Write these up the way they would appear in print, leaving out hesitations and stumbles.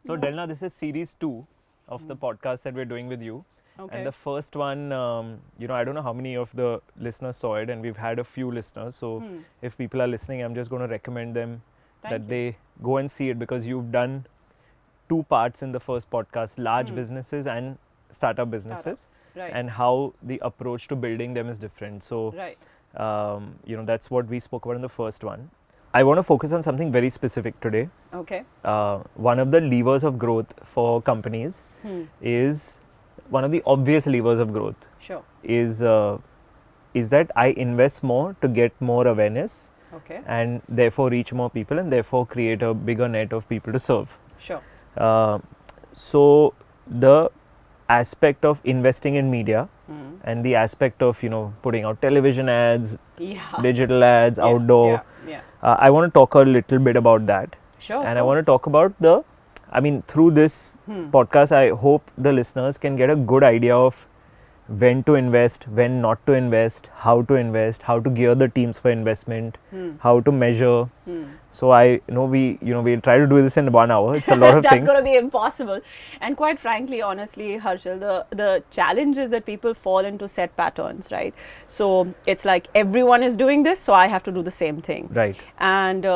So Delna, this is series 2 of the podcast that we're doing with you. Okay. And the first one, I don't know how many of the listeners saw it, and we've had a few listeners. So if people are listening, I'm just going to recommend them that they go and see it, because you've done 2 parts in the first podcast, large businesses and startup businesses, Right. and how the approach to building them is different. So, Right. That's what we spoke about in the first one. I want to focus on something very specific today. Okay. One of the levers of growth for companies is one of the obvious levers of growth Sure. is that I invest more to get more awareness Okay. and therefore reach more people and therefore create a bigger net of people to serve. Sure. So the aspect of investing in media and the aspect of putting out television ads, Yeah. digital ads, outdoor. Yeah. I want to talk a little bit about that. Sure. And I want to talk about through this podcast, I hope the listeners can get a good idea of when to invest, when not to invest, how to gear the teams for investment, how to measure. So I know we'll try to do this in 1 hour. It's a lot of That's things. going to be impossible. And quite frankly, honestly, Harshil, the challenge is that people fall into set patterns, right? So it's like everyone is doing this, so I have to do the same thing. Right. And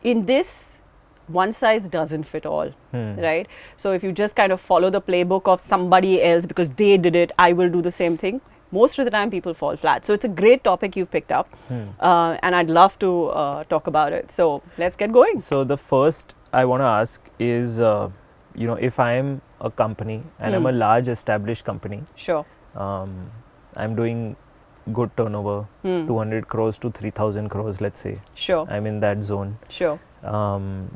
in this, one size doesn't fit all, right? So if you just kind of follow the playbook of somebody else because they did it, I will do the same thing. Most of the time people fall flat. So it's a great topic you've picked up and I'd love to talk about it. So let's get going. So the first I want to ask is, if I'm a company and I'm a large established company, Sure. I'm doing good turnover, 200 crores to 3,000 crores, let's say. Sure. I'm in that zone. Sure.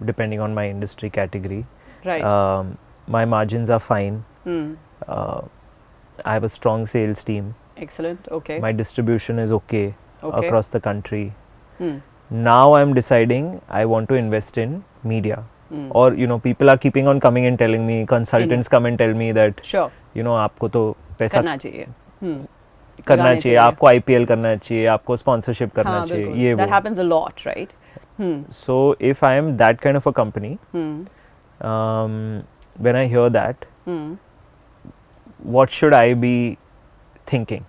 Depending on my industry category. Right. My margins are fine. I have a strong sales team. Excellent. Okay. My distribution is okay across the country. Now I'm deciding I want to invest in media. Or, people are keeping on coming and telling me, consultants come and tell me that, Sure. आपको तो पैसा करना चाहिए. करना लगाने चाहिए, चाहिए. आपको IPL करना चाहिए, आपको sponsorship करना हाँ, चाहिए, बिल्कुल. ये That वो. happens a lot, right? So if I am that kind of a company, when I hear that, what should I be thinking?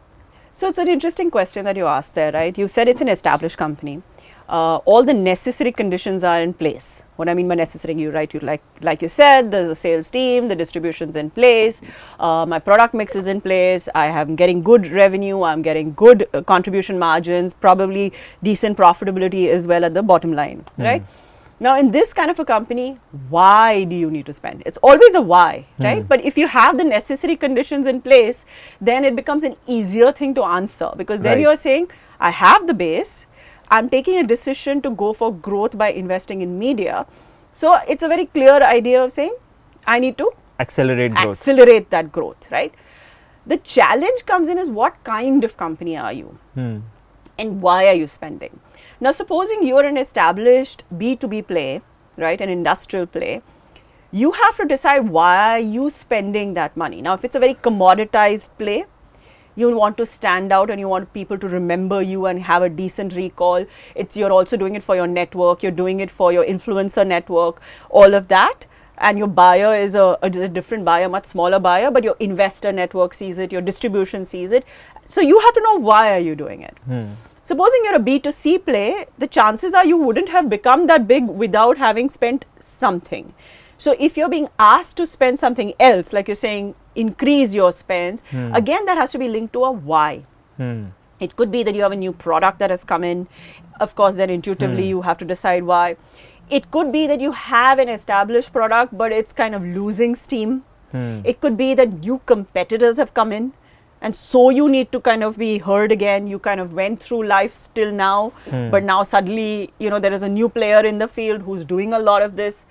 So it's an interesting question that you asked there, right? You said it's an established company. All the necessary conditions are in place. What I mean by necessary, like you said, there's a sales team, the distribution's in place, my product mix is in place, I am getting good revenue, I'm getting good contribution margins, probably decent profitability as well at the bottom line, right? Now in this kind of a company, why do you need to spend? It's always a why, right? But if you have the necessary conditions in place, then it becomes an easier thing to answer, because then you're saying, I have the base, I'm taking a decision to go for growth by investing in media. So it's a very clear idea of saying, I need to Accelerate growth. accelerate that growth, right? The challenge comes in is, what kind of company are you? And why are you spending? Now, supposing you're an established B2B play, right, an industrial play, you have to decide why are you spending that money. Now, if it's a very commoditized play, you want to stand out and you want people to remember you and have a decent recall. You're also doing it for your network, you're doing it for your influencer network, all of that. And your buyer is a different buyer, much smaller buyer, but your investor network sees it, your distribution sees it. So you have to know, why are you doing it? Supposing you're a B2C play, the chances are you wouldn't have become that big without having spent something. So if you're being asked to spend something else, like you're saying, increase your spends, again, that has to be linked to a why. It could be that you have a new product that has come in. Of course, then intuitively you have to decide why. It could be that you have an established product, but it's kind of losing steam. It could be that new competitors have come in, and so you need to kind of be heard again. You kind of went through life till now, but now suddenly, there is a new player in the field who's doing a lot of this,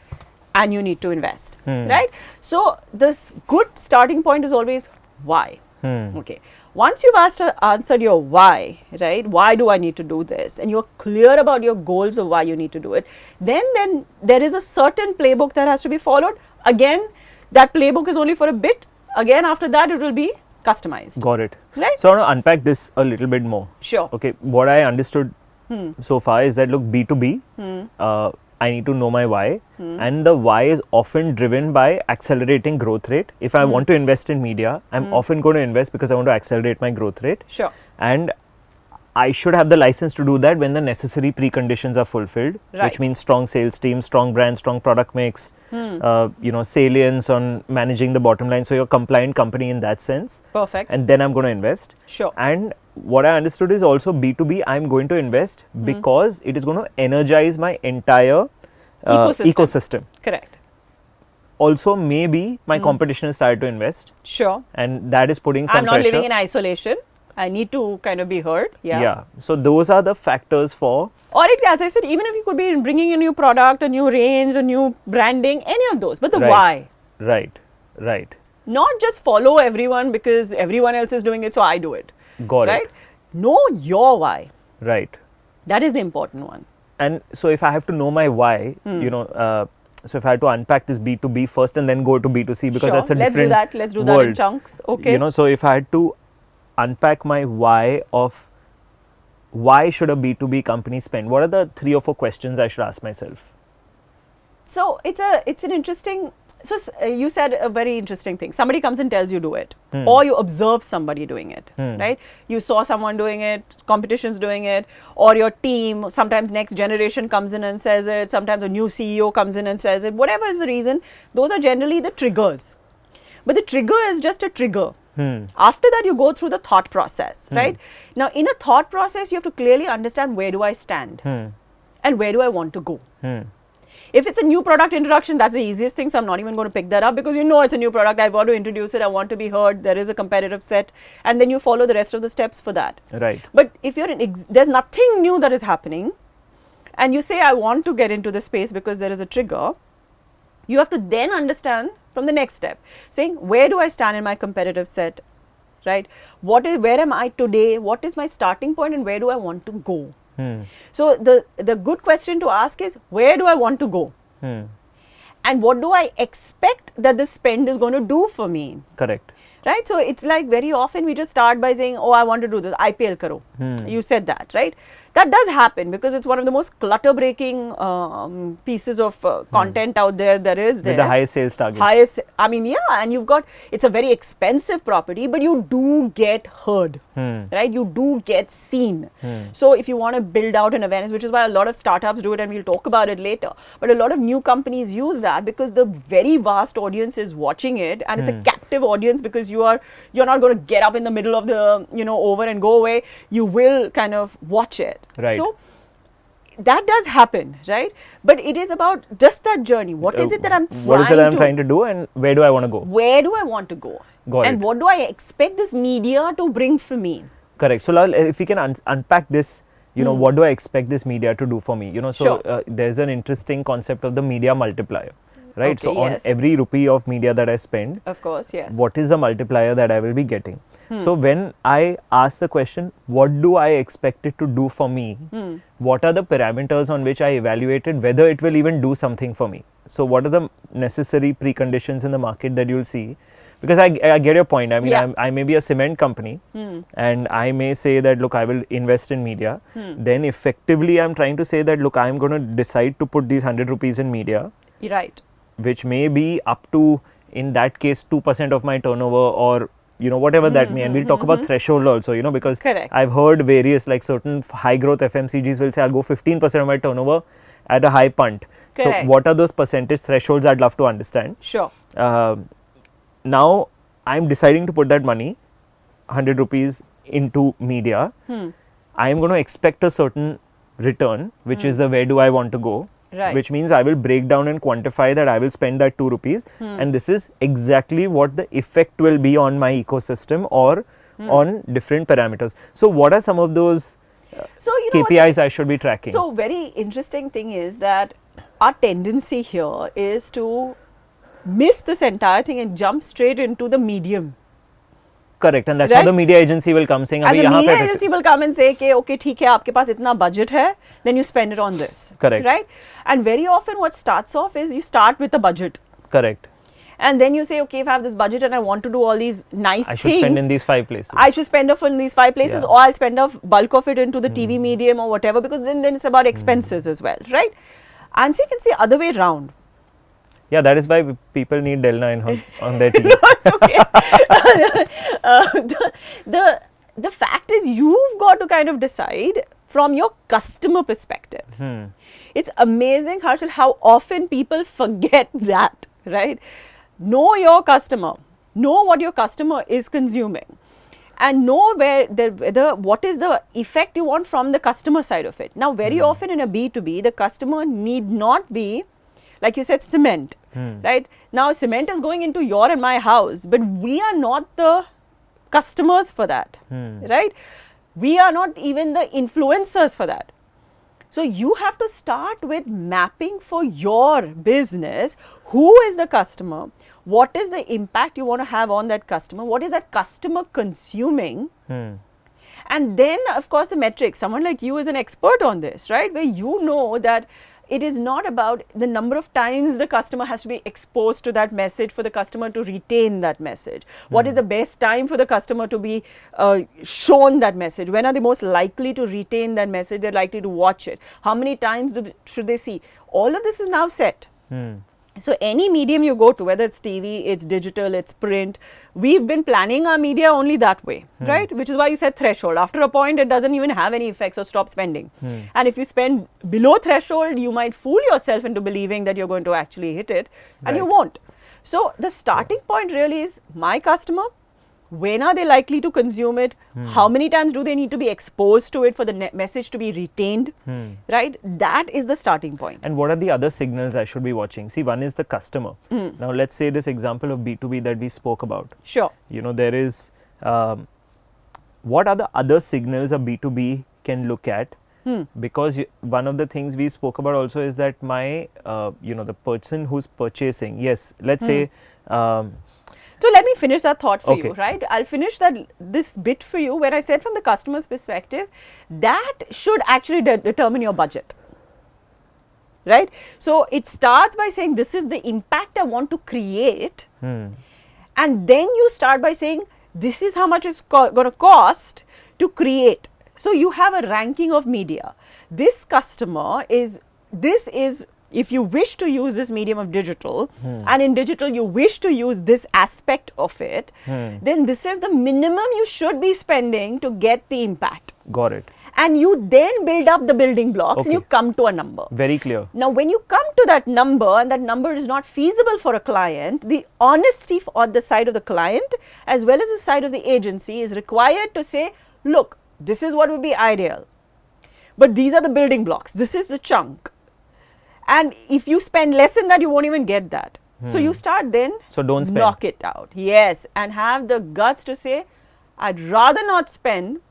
and you need to invest, right? So this good starting point is always why. Okay. Once you've answered your why, right? Why do I need to do this? And you're clear about your goals of why you need to do it. Then there is a certain playbook that has to be followed. Again, that playbook is only for a bit. Again, after that, it will be customized. Got it. Right? So I want to unpack this a little bit more. Sure. Okay. What I understood so far is that, look, B2B, I need to know my why, and the why is often driven by accelerating growth rate. If I want to invest in media, I'm often going to invest because I want to accelerate my growth rate. Sure. And I should have the license to do that when the necessary preconditions are fulfilled, Right. which means strong sales team, strong brand, strong product mix, salience on managing the bottom line. So you're a compliant company in that sense. Perfect. And then I'm going to invest. Sure. And what I understood is also B2B, I'm going to invest because it is going to energize my entire ecosystem. Correct. Also, maybe my competition has started to invest, Sure. and that is putting some I'm not pressure. living in isolation. I need to kind of be heard. Yeah. Yeah. So those are the factors for. Or it, as I said, even if you could be bringing a new product, a new range, a new branding, any of those, but the why. Right. Right. Not just follow everyone because everyone else is doing it, so I do it. Got Right? it. Know your why. Right. That is the important one. And so if I have to know my why, so if I had to unpack this B2B first and then go to B2C, because Sure. that's a Let's different do that. Let's do world. that in chunks. Okay. So if I had to unpack my why of why should a B2B company spend, what are the 3 or 4 questions I should ask myself? So it's an interesting. So you said a very interesting thing. Somebody comes and tells you do it, or you observe somebody doing it, right? You saw someone doing it, competition's doing it, or your team. Sometimes next generation comes in and says it. Sometimes a new CEO comes in and says it. Whatever is the reason, those are generally the triggers. But the trigger is just a trigger. After that, you go through the thought process, right? Now, in a thought process, you have to clearly understand where do I stand and where do I want to go. If it's a new product introduction, that's the easiest thing. So I'm not even going to pick that up because it's a new product. I want to introduce it. I want to be heard. There is a competitive set. And then you follow the rest of the steps for that. Right. But if you're there's nothing new that is happening and you say, I want to get into this space because there is a trigger, you have to then understand from the next step, saying, where do I stand in my competitive set, right? Where am I today? What is my starting point and where do I want to go? So the good question to ask is, where do I want to go? And what do I expect that the spend is going to do for me? Correct. Right? So it's like very often we just start by saying, oh, I want to do this, IPL karo. You said that, right? That does happen because it's one of the most clutter-breaking pieces of content out there is. With the highest sales targets. And it's a very expensive property, but you do get heard, right? You do get seen. So if you want to build out an awareness, which is why a lot of startups do it, and we'll talk about it later, but a lot of new companies use that because the very vast audience is watching it, and it's a captive audience because you're not going to get up in the middle of the, over and go away. You will kind of watch it. Right. So that does happen, right? But it is about just that journey. What is it that I'm trying to do, and where do I want to go? Where do I want to go? Got and it. what do I expect this media to bring for me? Correct. So Lal, if we can unpack this, what do I expect this media to do for me? Sure. There's an interesting concept of the media multiplier, right? Okay, so on every rupee of media that I spend, of course, yes. what is the multiplier that I will be getting? So when I ask the question, what do I expect it to do for me? What are the parameters on which I evaluated whether it will even do something for me? So what are the necessary preconditions in the market that you'll see? Because I get your point. I mean, I may be a cement company and I may say that, look, I will invest in media. Then effectively, I'm trying to say that, look, I'm going to decide to put these 100 rupees in media. Right. Which may be up to, in that case, 2% of my turnover or whatever that may, and we'll talk about threshold also, because Correct. I've heard various, like certain high growth FMCGs will say, I'll go 15% of my turnover at a high punt. Correct. So what are those percentage thresholds? I'd love to understand. Sure. Now I'm deciding to put that money, 100 rupees, into media. I'm going to expect a certain return, which is the where do I want to go. Right. Which means I will break down and quantify that I will spend that 2 rupees and this is exactly what the effect will be on my ecosystem or on different parameters. So what are some of those KPIs I should be tracking? So very interesting thing is that our tendency here is to miss this entire thing and jump straight into the medium. Correct, and that's how the media agency will come saying, and the media agency will come and say, okay, theek hai, aapke paas itna budget hai, then you spend it on this. Correct. Right? And very often what starts off is you start with a budget. Correct. And then you say, okay, if I have this budget and I want to do all these nice things. I should spend in these 5 places. I should spend off in these 5 places or I'll spend a bulk of it into the TV medium or whatever because then it's about expenses as well, right? And so you can say other way round. Yeah, that is why people need Delna on their team. No, it's okay. The fact is, you've got to kind of decide from your customer perspective. It's amazing, Harshil, how often people forget that, right? Know your customer. Know what your customer is consuming. And know what is the effect you want from the customer side of it. Now, very often in a B2B, the customer need not be, like you said, cement, right? Now, cement is going into your and my house, but we are not the customers for that, right? We are not even the influencers for that. So, you have to start with mapping for your business. Who is the customer? What is the impact you want to have on that customer? What is that customer consuming? And then, of course, the metrics. Someone like you is an expert on this, right? Where you know that it is not about the number of times the customer has to be exposed to that message for the customer to retain that message. What is the best time for the customer to be shown that message? When are they most likely to retain that message? They're likely to watch it. How many times should they see? All of this is now set. So any medium you go to, whether it's TV, it's digital, it's print, we've been planning our media only that way, right? Which is why you said threshold. After a point, it doesn't even have any effects, so stop spending. And if you spend below threshold, you might fool yourself into believing that you're going to actually hit it, and you won't. So the starting point really is my customer. When are they likely to consume it? How many times do they need to be exposed to it for the message to be retained? Right? That is the starting point. And what are the other signals I should be watching? See, one is the customer. Now, let's say this example of B2B that we spoke about. Sure. You know, there is, what are the other signals a B2B can look at? Because one of the things we spoke about also is that my, the person who's purchasing, yes, let's say, so let me finish that thought for you, right? I'll finish this bit for you where I said from the customer's perspective, that should actually determine your budget, right? So it starts by saying this is the impact I want to create, and then you start by saying this is how much it's going to cost to create. So you have a ranking of media. This customer is, if you wish to use this medium of digital, and in digital you wish to use this aspect of it, then this is the minimum you should be spending to get the impact. Got it. And you then build up the building blocks and you come to a number. Very clear. Now, when you come to that number and that number is not feasible for a client, the honesty on the side of the client as well as the side of the agency is required to say, look, this is what would be ideal, but these are the building blocks. This is the chunk. And if you spend less than that, you won't even get that. So you start then, so don't spend. Knock it out. Yes, and have the guts to say, I'd rather not spend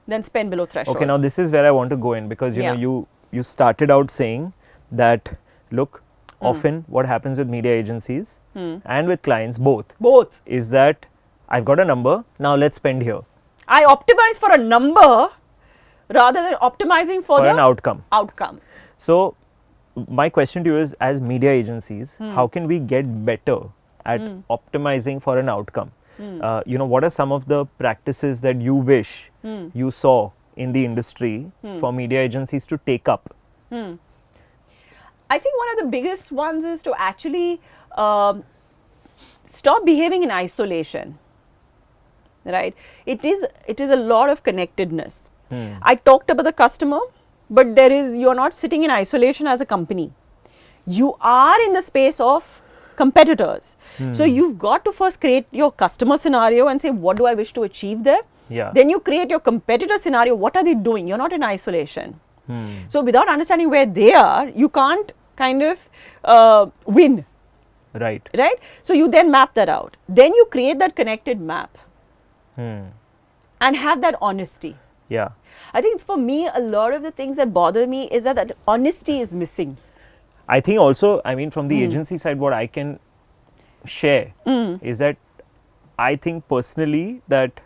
than spend below threshold. Okay, now this is where I want to go in, because you know you started out saying that, look, often what happens with media agencies and with clients, both, is that I've got a number, now let's spend here. I optimize for a number rather than optimizing for the an outcome. So my question to you is, as media agencies, how can we get better at optimizing for an outcome? What are some of the practices that you wish you saw in the industry for media agencies to take up? I think one of the biggest ones is to actually stop behaving in isolation, right? It is a lot of connectedness. I talked about the customer, but you're not sitting in isolation as a company. You are in the space of competitors. So you've got to first create your customer scenario and say, what do I wish to achieve there? Then you create your competitor scenario. What are they doing? You're not in isolation. So without understanding where they are, you can't kind of win. Right. So you then map that out. Then you create that connected map and have that honesty. Yeah. I think for me, a lot of the things that bother me is that honesty is missing. I think also, from the agency side, what I can share is that I think personally that,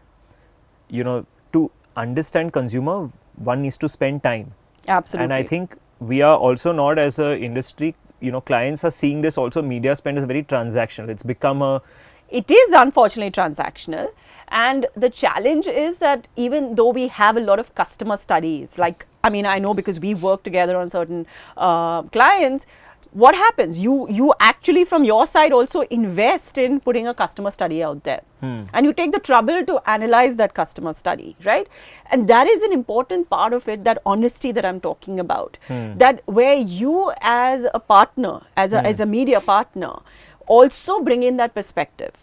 to understand consumer, one needs to spend time. Absolutely. And I think we are also not, as an industry, clients are seeing this also, media spend is very transactional. It's become It is unfortunately transactional. And the challenge is that even though we have a lot of customer studies, like I mean, I know because we work together on certain clients. What happens? You actually from your side also invest in putting a customer study out there. And you take the trouble to analyze that customer study, right? And that is an important part of it, that honesty that I'm talking about. That where you as a partner, as a media partner, also bring in that perspective.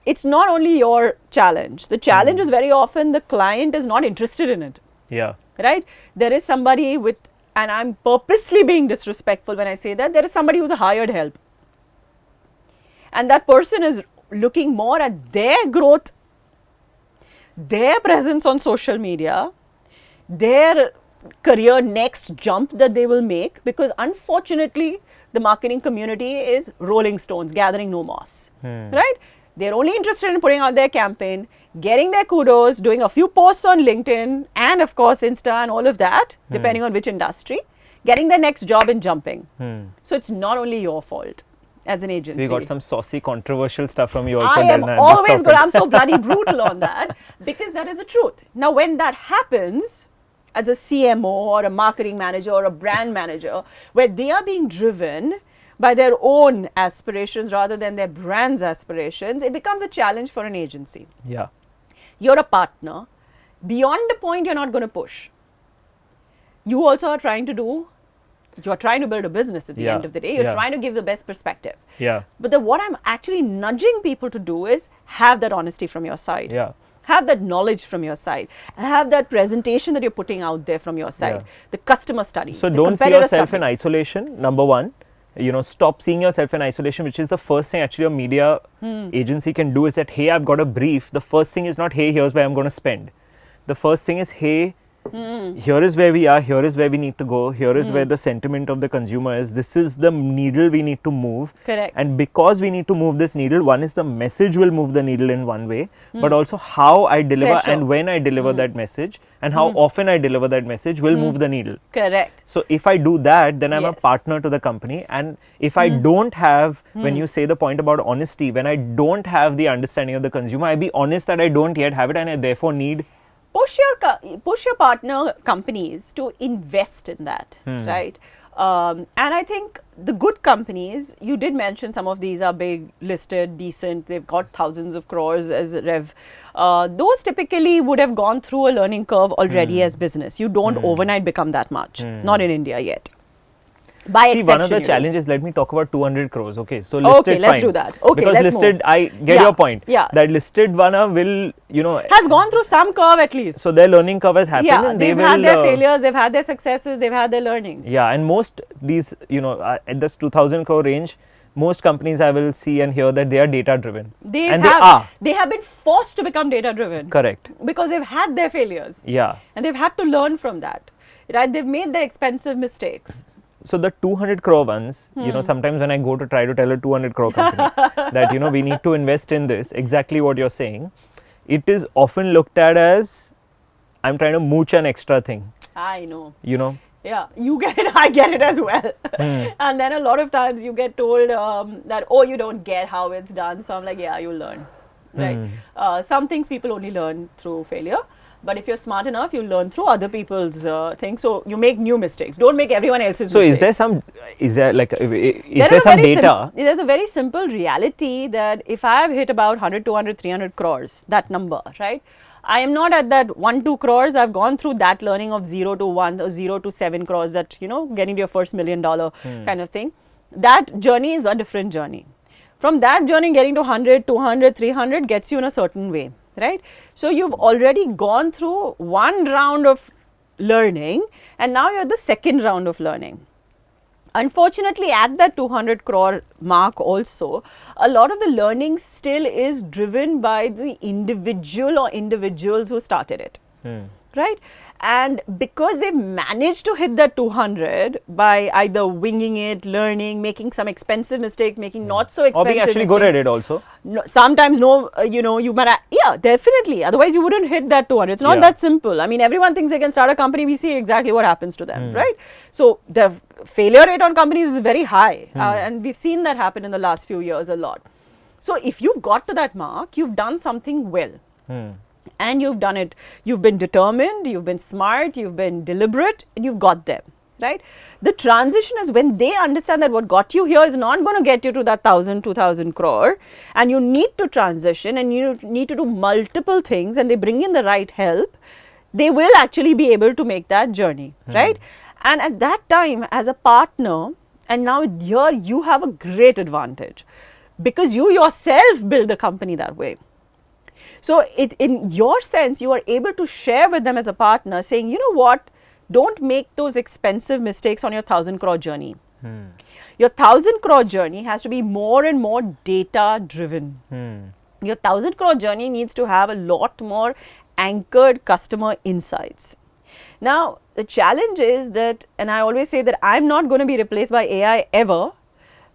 It's not only your challenge. The challenge is very often the client is not interested in it. Yeah. Right? There is somebody with, and I'm purposely being disrespectful when I say that, there is somebody who's a hired help. And that person is looking more at their growth, their presence on social media, their career next jump that they will make, because unfortunately, the marketing community is rolling stones, gathering no moss. Right? They're only interested in putting out their campaign, getting their kudos, doing a few posts on LinkedIn and of course Insta and all of that, depending on which industry, getting their next job and jumping. So it's not only your fault as an agency. So we got some saucy, controversial stuff from you also, I am Delna. always good. I'm so bloody brutal on that, because that is the truth. Now, when that happens, as a CMO or a marketing manager or a brand manager, where they are being driven by their own aspirations rather than their brand's aspirations, it becomes a challenge for an agency. Yeah. You're a partner. Beyond the point, you're not going to push. You also are trying to build a business at the end of the day. You're trying to give the best perspective. Yeah. But what I'm actually nudging people to do is have that honesty from your side. Yeah. Have that knowledge from your side. Have that presentation that you're putting out there from your side. The customer study. So don't see yourself in isolation, number one. Stop seeing yourself in isolation, which is the first thing actually a media agency can do, is that, hey, I've got a brief. The first thing is not, hey, here's where I'm going to spend. The first thing is, hey, here is where we are, here is where we need to go, here is where the sentiment of the consumer is, this is the needle we need to move. Correct. And because we need to move this needle, one is the message will move the needle in one way, but also how I deliver and when I deliver that message and how often I deliver that message will move the needle. Correct. So if I do that, then I'm a partner to the company. And if I don't have, when you say the point about honesty, when I don't have the understanding of the consumer, I be honest that I don't yet have it and I therefore need. Push your partner companies to invest in that, right? And I think the good companies, you did mention some of these are big, listed, decent, they've got thousands of crores as rev. Those typically would have gone through a learning curve already as business. You don't overnight become that much, not in India yet. By See, exception, one of the challenges, let me talk about 200 crores. Okay, so listed, let's fine. do that. Okay, because let's listed, move. I get your point. Yeah. That listed one will, has gone through some curve at least. So their learning curve has happened. Yeah, and they've had their failures, they've had their successes, they've had their learnings. Yeah, and most these, at this 2000 crore range, most companies I will see and hear that they are data driven. They have been forced to become data driven. Correct. Because they've had their failures. Yeah. And they've had to learn from that. Right? They've made their expensive mistakes. So the 200 crore ones, sometimes when I go to try to tell a 200 crore company that, we need to invest in this, exactly what you're saying, it is often looked at as, I'm trying to mooch an extra thing. I know. Yeah, you get it, I get it as well. And then a lot of times you get told that, oh, you don't get how it's done. So I'm like, yeah, you'll learn. Right? Some things people only learn through failure. But if you're smart enough, you learn through other people's things. So you make new mistakes. Don't make everyone else's mistakes. So is there some data? There's a very simple reality that if I have hit about 100, 200, 300 crores, that number, right? I am not at that 1, 2 crores. I've gone through that learning of 0 to 1 or 0 to 7 crores, that, getting to your first $1 million kind of thing. That journey is a different journey. From that journey, getting to 100, 200, 300 gets you in a certain way. Right? So you've already gone through one round of learning and now you're the second round of learning. Unfortunately, at that 200 crore mark also, a lot of the learning still is driven by the individual or individuals who started it. Right? And because they've managed to hit that 200 by either winging it, learning, making some expensive mistake, making not so expensive or being actually good at it also. No, sometimes you might, definitely. Otherwise you wouldn't hit that 200. It's not that simple. I mean, everyone thinks they can start a company. We see exactly what happens to them, right? So the failure rate on companies is very high. And we've seen that happen in the last few years a lot. So if you've got to that mark, you've done something well. and you've done it. You've been determined, you've been smart, you've been deliberate, and you've got there, right? The transition is when they understand that what got you here is not going to get you to that 1,000, 2,000 crore, and you need to transition and you need to do multiple things, and they bring in the right help, they will actually be able to make that journey, right? And at that time, as a partner, and now here you have a great advantage because you yourself build the company that way. So in your sense, you are able to share with them as a partner saying, you know what, don't make those expensive mistakes on your 1,000 crore journey. Your 1,000 crore journey has to be more and more data driven. Your 1,000 crore journey needs to have a lot more anchored customer insights. Now, the challenge is that, and I always say that I'm not going to be replaced by AI ever,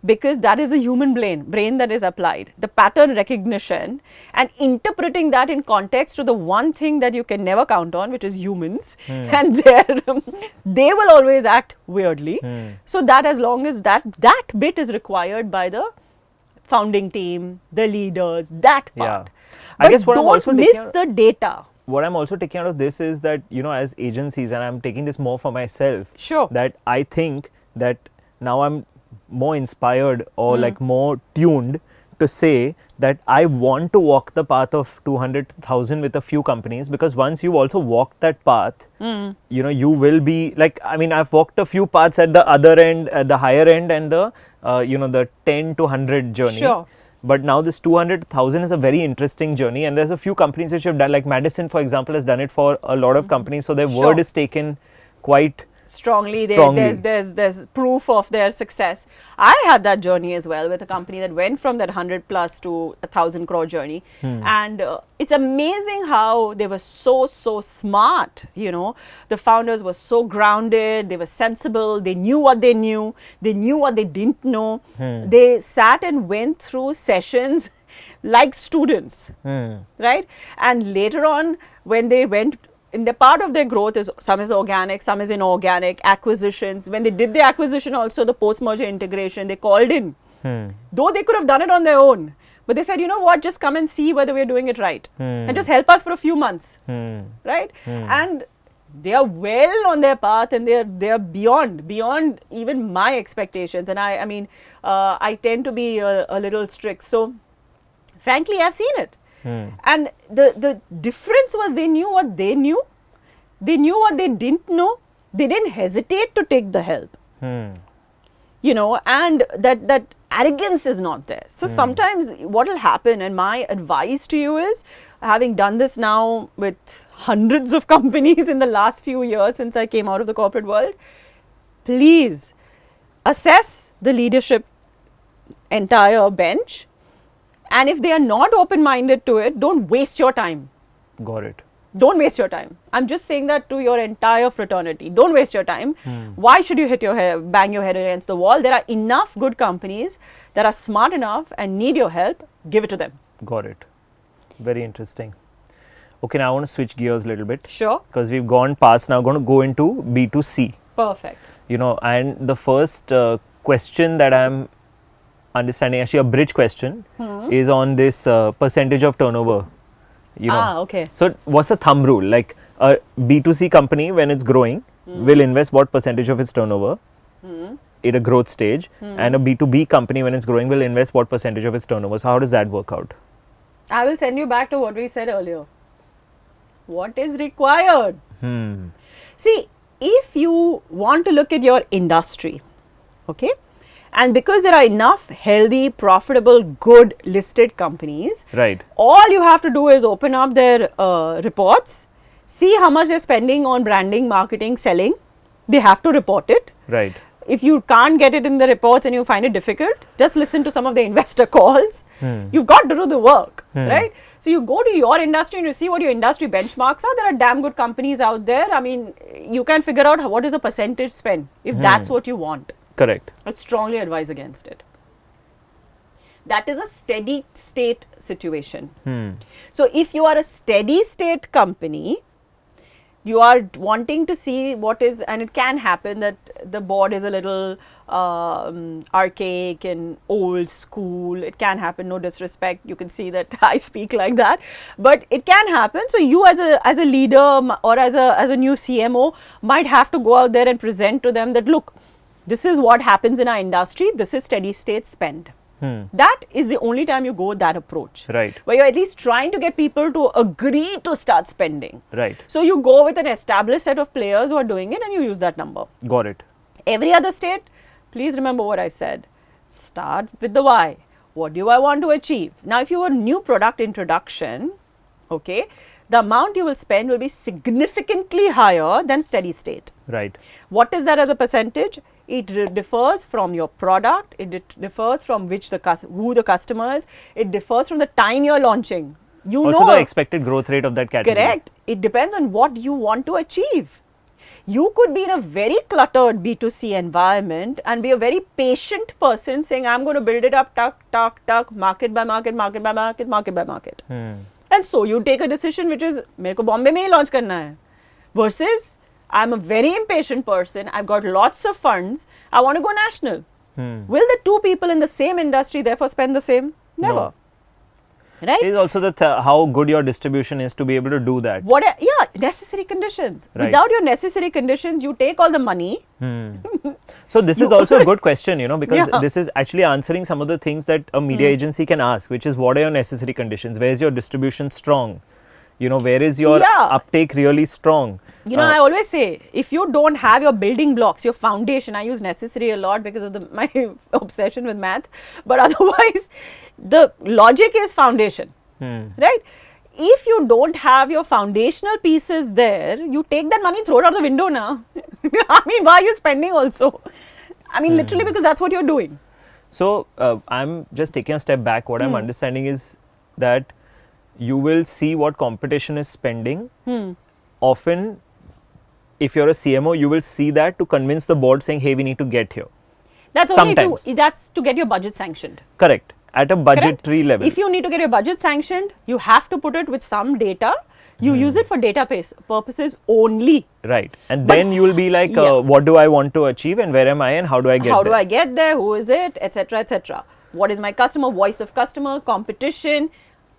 because that is a human brain that is applied. The pattern recognition and interpreting that in context to the one thing that you can never count on, which is humans, and they will always act weirdly. So that as long as that bit is required by the founding team, the leaders, that part. I guess what don't I'm also miss the data. What I'm also taking out of this is that, you know, as agencies, and I'm taking this more for myself, Sure. that I think that now I'm more inspired or like more tuned to say that I want to walk the path of 200,000 with a few companies, because once you've also walked that path, you know, you will be like, I mean, I've walked a few paths at the other end, at the higher end, and the, you know, the 10 to 100 journey. Sure. But now this 200,000 is a very interesting journey, and there's a few companies which have done, like Madison, for example, has done it for a lot of companies. So their word is taken quite strongly. Strongly. There's proof of their success. I had that journey as well with a company that went from that 100 plus to 1,000 crore journey, and it's amazing how they were so smart. You know, the founders were so grounded, they were sensible, they knew what they knew what they didn't know. They sat and went through sessions like students, right? And later on, when they went, in the part of their growth is some is organic, some is inorganic, acquisitions. When they did the acquisition, also the post-merger integration, they called in. Though they could have done it on their own, but they said, you know what, just come and see whether we're doing it right, and just help us for a few months, right? And they are well on their path, and they are beyond even my expectations. And I mean, I tend to be a little strict, so frankly, I've seen it. And the difference was they knew what they knew what they didn't know. They didn't hesitate to take the help, you know, and that arrogance is not there. So sometimes what will happen, and my advice to you is, having done this now with hundreds of companies in the last few years since I came out of the corporate world, please assess the leadership entire bench. And if they are not open-minded to it, don't waste your time. Got it. Don't waste your time. I'm just saying that to your entire fraternity. Don't waste your time. Why should you bang your head against the wall? There are enough good companies that are smart enough and need your help. Give it to them. Got it. Very interesting. Okay, now I want to switch gears a little bit. Sure. Because we've gone past, now going to go into B2C. Perfect. You know, and the first question that I'm understanding, actually a bridge question, is on this percentage of turnover. You know. Okay. So what's the thumb rule? Like a B2C company, when it's growing, will invest what percentage of its turnover at a growth stage, and a B2B company, when it's growing, will invest what percentage of its turnover. So how does that work out? I will send you back to what we said earlier. What is required? See, if you want to look at your industry, okay, and because there are enough healthy, profitable, good listed companies, right, all you have to do is open up their reports, see how much they're spending on branding, marketing, selling. They have to report it. Right. If you can't get it in the reports and you find it difficult, just listen to some of the investor calls. You've got to do the work, right? So you go to your industry and you see what your industry benchmarks are. There are damn good companies out there. I mean, you can figure out what is a percentage spend if that's what you want. Correct. I strongly advise against it. That is a steady state situation. So if you are a steady state company, You are wanting to see what is, and it can happen that the board is a little archaic and old school. It can happen, no disrespect. You can see that I speak like that, but it can happen. So you as a leader or as a new CMO might have to go out there and present to them that, look, this is what happens in our industry. This is steady state spend. That is the only time you go with that approach. Right. Where you're at least trying to get people to agree to start spending. Right. So you go with an established set of players who are doing it and you use that number. Got it. Every other state, please remember what I said. Start with the why. What do I want to achieve? Now, if you have a new product introduction, okay, the amount you will spend will be significantly higher than steady state. Right. What is that as a percentage? It differs from your product. It differs from who the customer is. It differs from the time you're launching. You also know the expected growth rate of that category. Correct. It depends on what you want to achieve. You could be in a very cluttered B2C environment and be a very patient person saying, I'm going to build it up, tuck, market by market, market by market, market by market. And so you take a decision which is, मेरे को Bombay में ही launch करना है. Versus, I'm a very impatient person. I've got lots of funds. I want to go national. Will the two people in the same industry therefore spend the same? Never. No. Right? It is also how good your distribution is to be able to do that. Necessary conditions. Right. Without your necessary conditions, you take all the money. So this is also a good question, because Yeah. this is actually answering some of the things that a media agency can ask, which is, what are your necessary conditions? Where is your distribution strong? Where is your uptake really strong? I always say, if you don't have your building blocks, your foundation, I use necessary a lot because of my obsession with math, but otherwise, the logic is foundation, right? If you don't have your foundational pieces there, you take that money, throw it out the window now. I mean, why are you spending also? I mean, literally because that's what you're doing. So, I'm just taking a step back. What I'm understanding is that you will see what competition is spending. Often, if you're a CMO, you will see that to convince the board saying, hey, we need to get here. That's only that's to get your budget sanctioned. Correct. At a budgetary level. If you need to get your budget sanctioned, you have to put it with some data. You use it for database purposes only. Right. And then you will be like, what do I want to achieve and where am I and how do I get there? How do I get there? Who is it? Etc. Etc. What is my customer? Voice of customer, competition,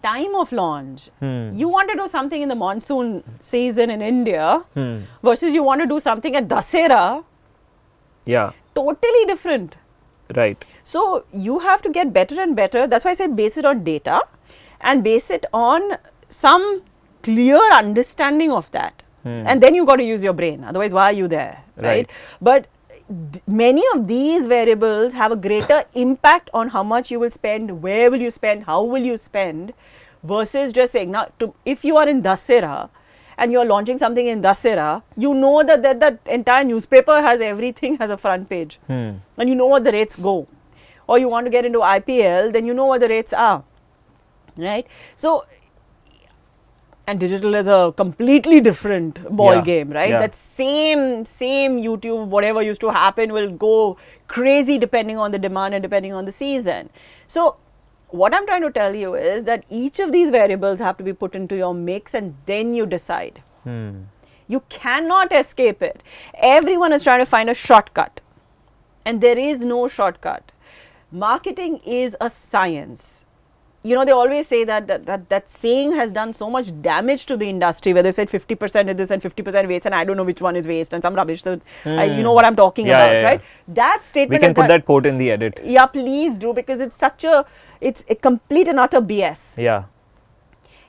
time of launch. You want to do something in the monsoon season in India versus you want to do something at Dussehra. Yeah. Totally different. Right. So you have to get better and better. That's why I say base it on data and base it on some clear understanding of that. And then you got to use your brain. Otherwise, why are you there? Right. But many of these variables have a greater impact on how much you will spend, where will you spend, how will you spend, versus just saying, now, if you are in Dussehra and you're launching something in Dussehra, you know that entire newspaper has everything as a front page. And you know what the rates go. Or you want to get into IPL, then you know what the rates are. Right? So, and digital is a completely different ball game, right? That same YouTube, whatever used to happen will go crazy depending on the demand and depending on the season. So, what I'm trying to tell you is that each of these variables have to be put into your mix and then you decide. You cannot escape it. Everyone is trying to find a shortcut and there is no shortcut. Marketing is a science. They always say that saying has done so much damage to the industry, where they said 50% is this and 50% waste, and I don't know which one is waste and some rubbish. So you know what I'm talking about, right? That statement. We can put that quote in the edit. Yeah, please do, because it's a complete and utter BS. Yeah.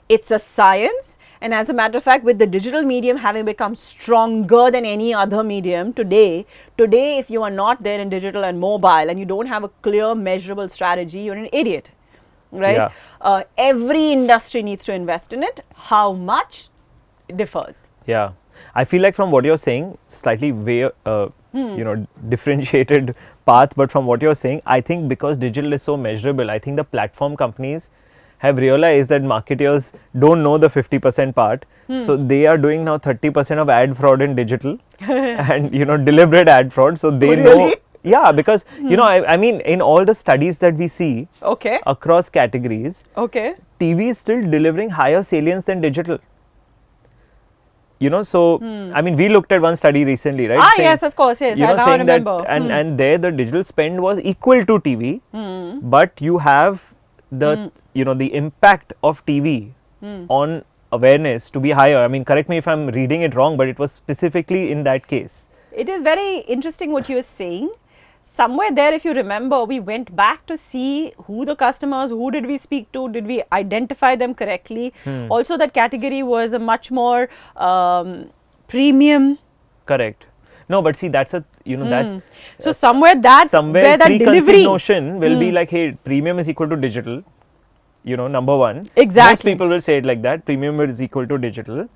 It's a science, and as a matter of fact, with the digital medium having become stronger than any other medium today, if you are not there in digital and mobile and you don't have a clear, measurable strategy, you're an idiot. Right? Every industry needs to invest in it. How much differs. Yeah. I feel like from what you're saying, slightly differentiated path, but from what you're saying, I think because digital is so measurable, I think the platform companies have realized that marketers don't know the 50% part. So they are doing now 30% of ad fraud in digital and, deliberate ad fraud. So they know. Yeah, because, I mean, in all the studies that we see across categories, TV is still delivering higher salience than digital. so I mean, we looked at one study recently, right? Ah, yes, of course, yes. I now saying remember. that, and there the digital spend was equal to TV, but you have the, the impact of TV on awareness to be higher. I mean, correct me if I'm reading it wrong, but it was specifically in that case. It is very interesting what you were saying. Somewhere there, if you remember, we went back to see who the customers, who did we speak to, did we identify them correctly. Also, that category was a much more premium. Correct. No, but see, that's a, that's... So, somewhere that preconceived delivery notion will be like, hey, premium is equal to digital, number one. Exactly. Most people will say it like that, premium is equal to digital.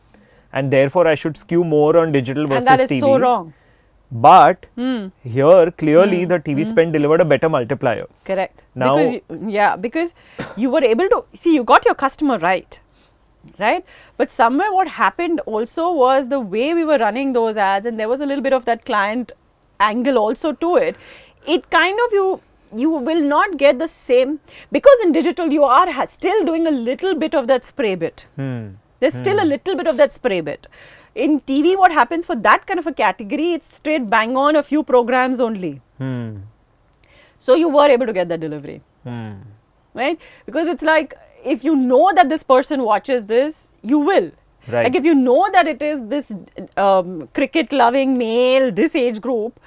And therefore, I should skew more on digital versus TV. And that is so wrong. But here, clearly, the TV spend delivered a better multiplier. Correct. Now, because you were able to, see, you got your customer right? But somewhere what happened also was the way we were running those ads, and there was a little bit of that client angle also to it. It kind of, you will not get the same, because in digital, you are still doing a little bit of that spray bit. There's still a little bit of that spray bit. In TV, what happens for that kind of a category, it's straight bang on a few programs only. So you were able to get that delivery, right? Because it's like, if you know that this person watches this, you will. Right. Like if you know that it is this cricket loving male, this age group,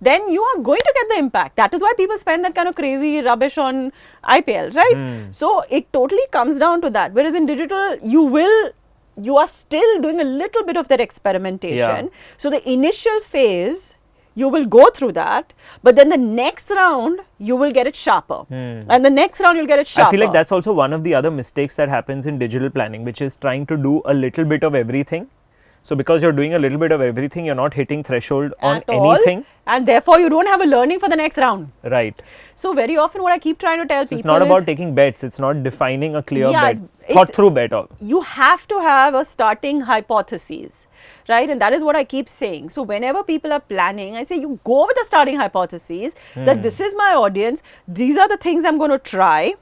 then you are going to get the impact. That is why people spend that kind of crazy rubbish on IPL, right? So it totally comes down to that. Whereas in digital, you are still doing a little bit of that experimentation. Yeah. So the initial phase, you will go through that, but then the next round, you will get it sharper. And the next round, you'll get it sharper. I feel like that's also one of the other mistakes that happens in digital planning, which is trying to do a little bit of everything. So because you're doing a little bit of everything, you're not hitting threshold on anything. And therefore, you don't have a learning for the next round. Right. So very often what I keep trying to tell people it's not about taking bets. It's not defining a clear bet. Thought through bet. You have to have a starting hypothesis, right? And that is what I keep saying. So whenever people are planning, I say you go with the starting hypothesis that this is my audience. These are the things I'm going to try.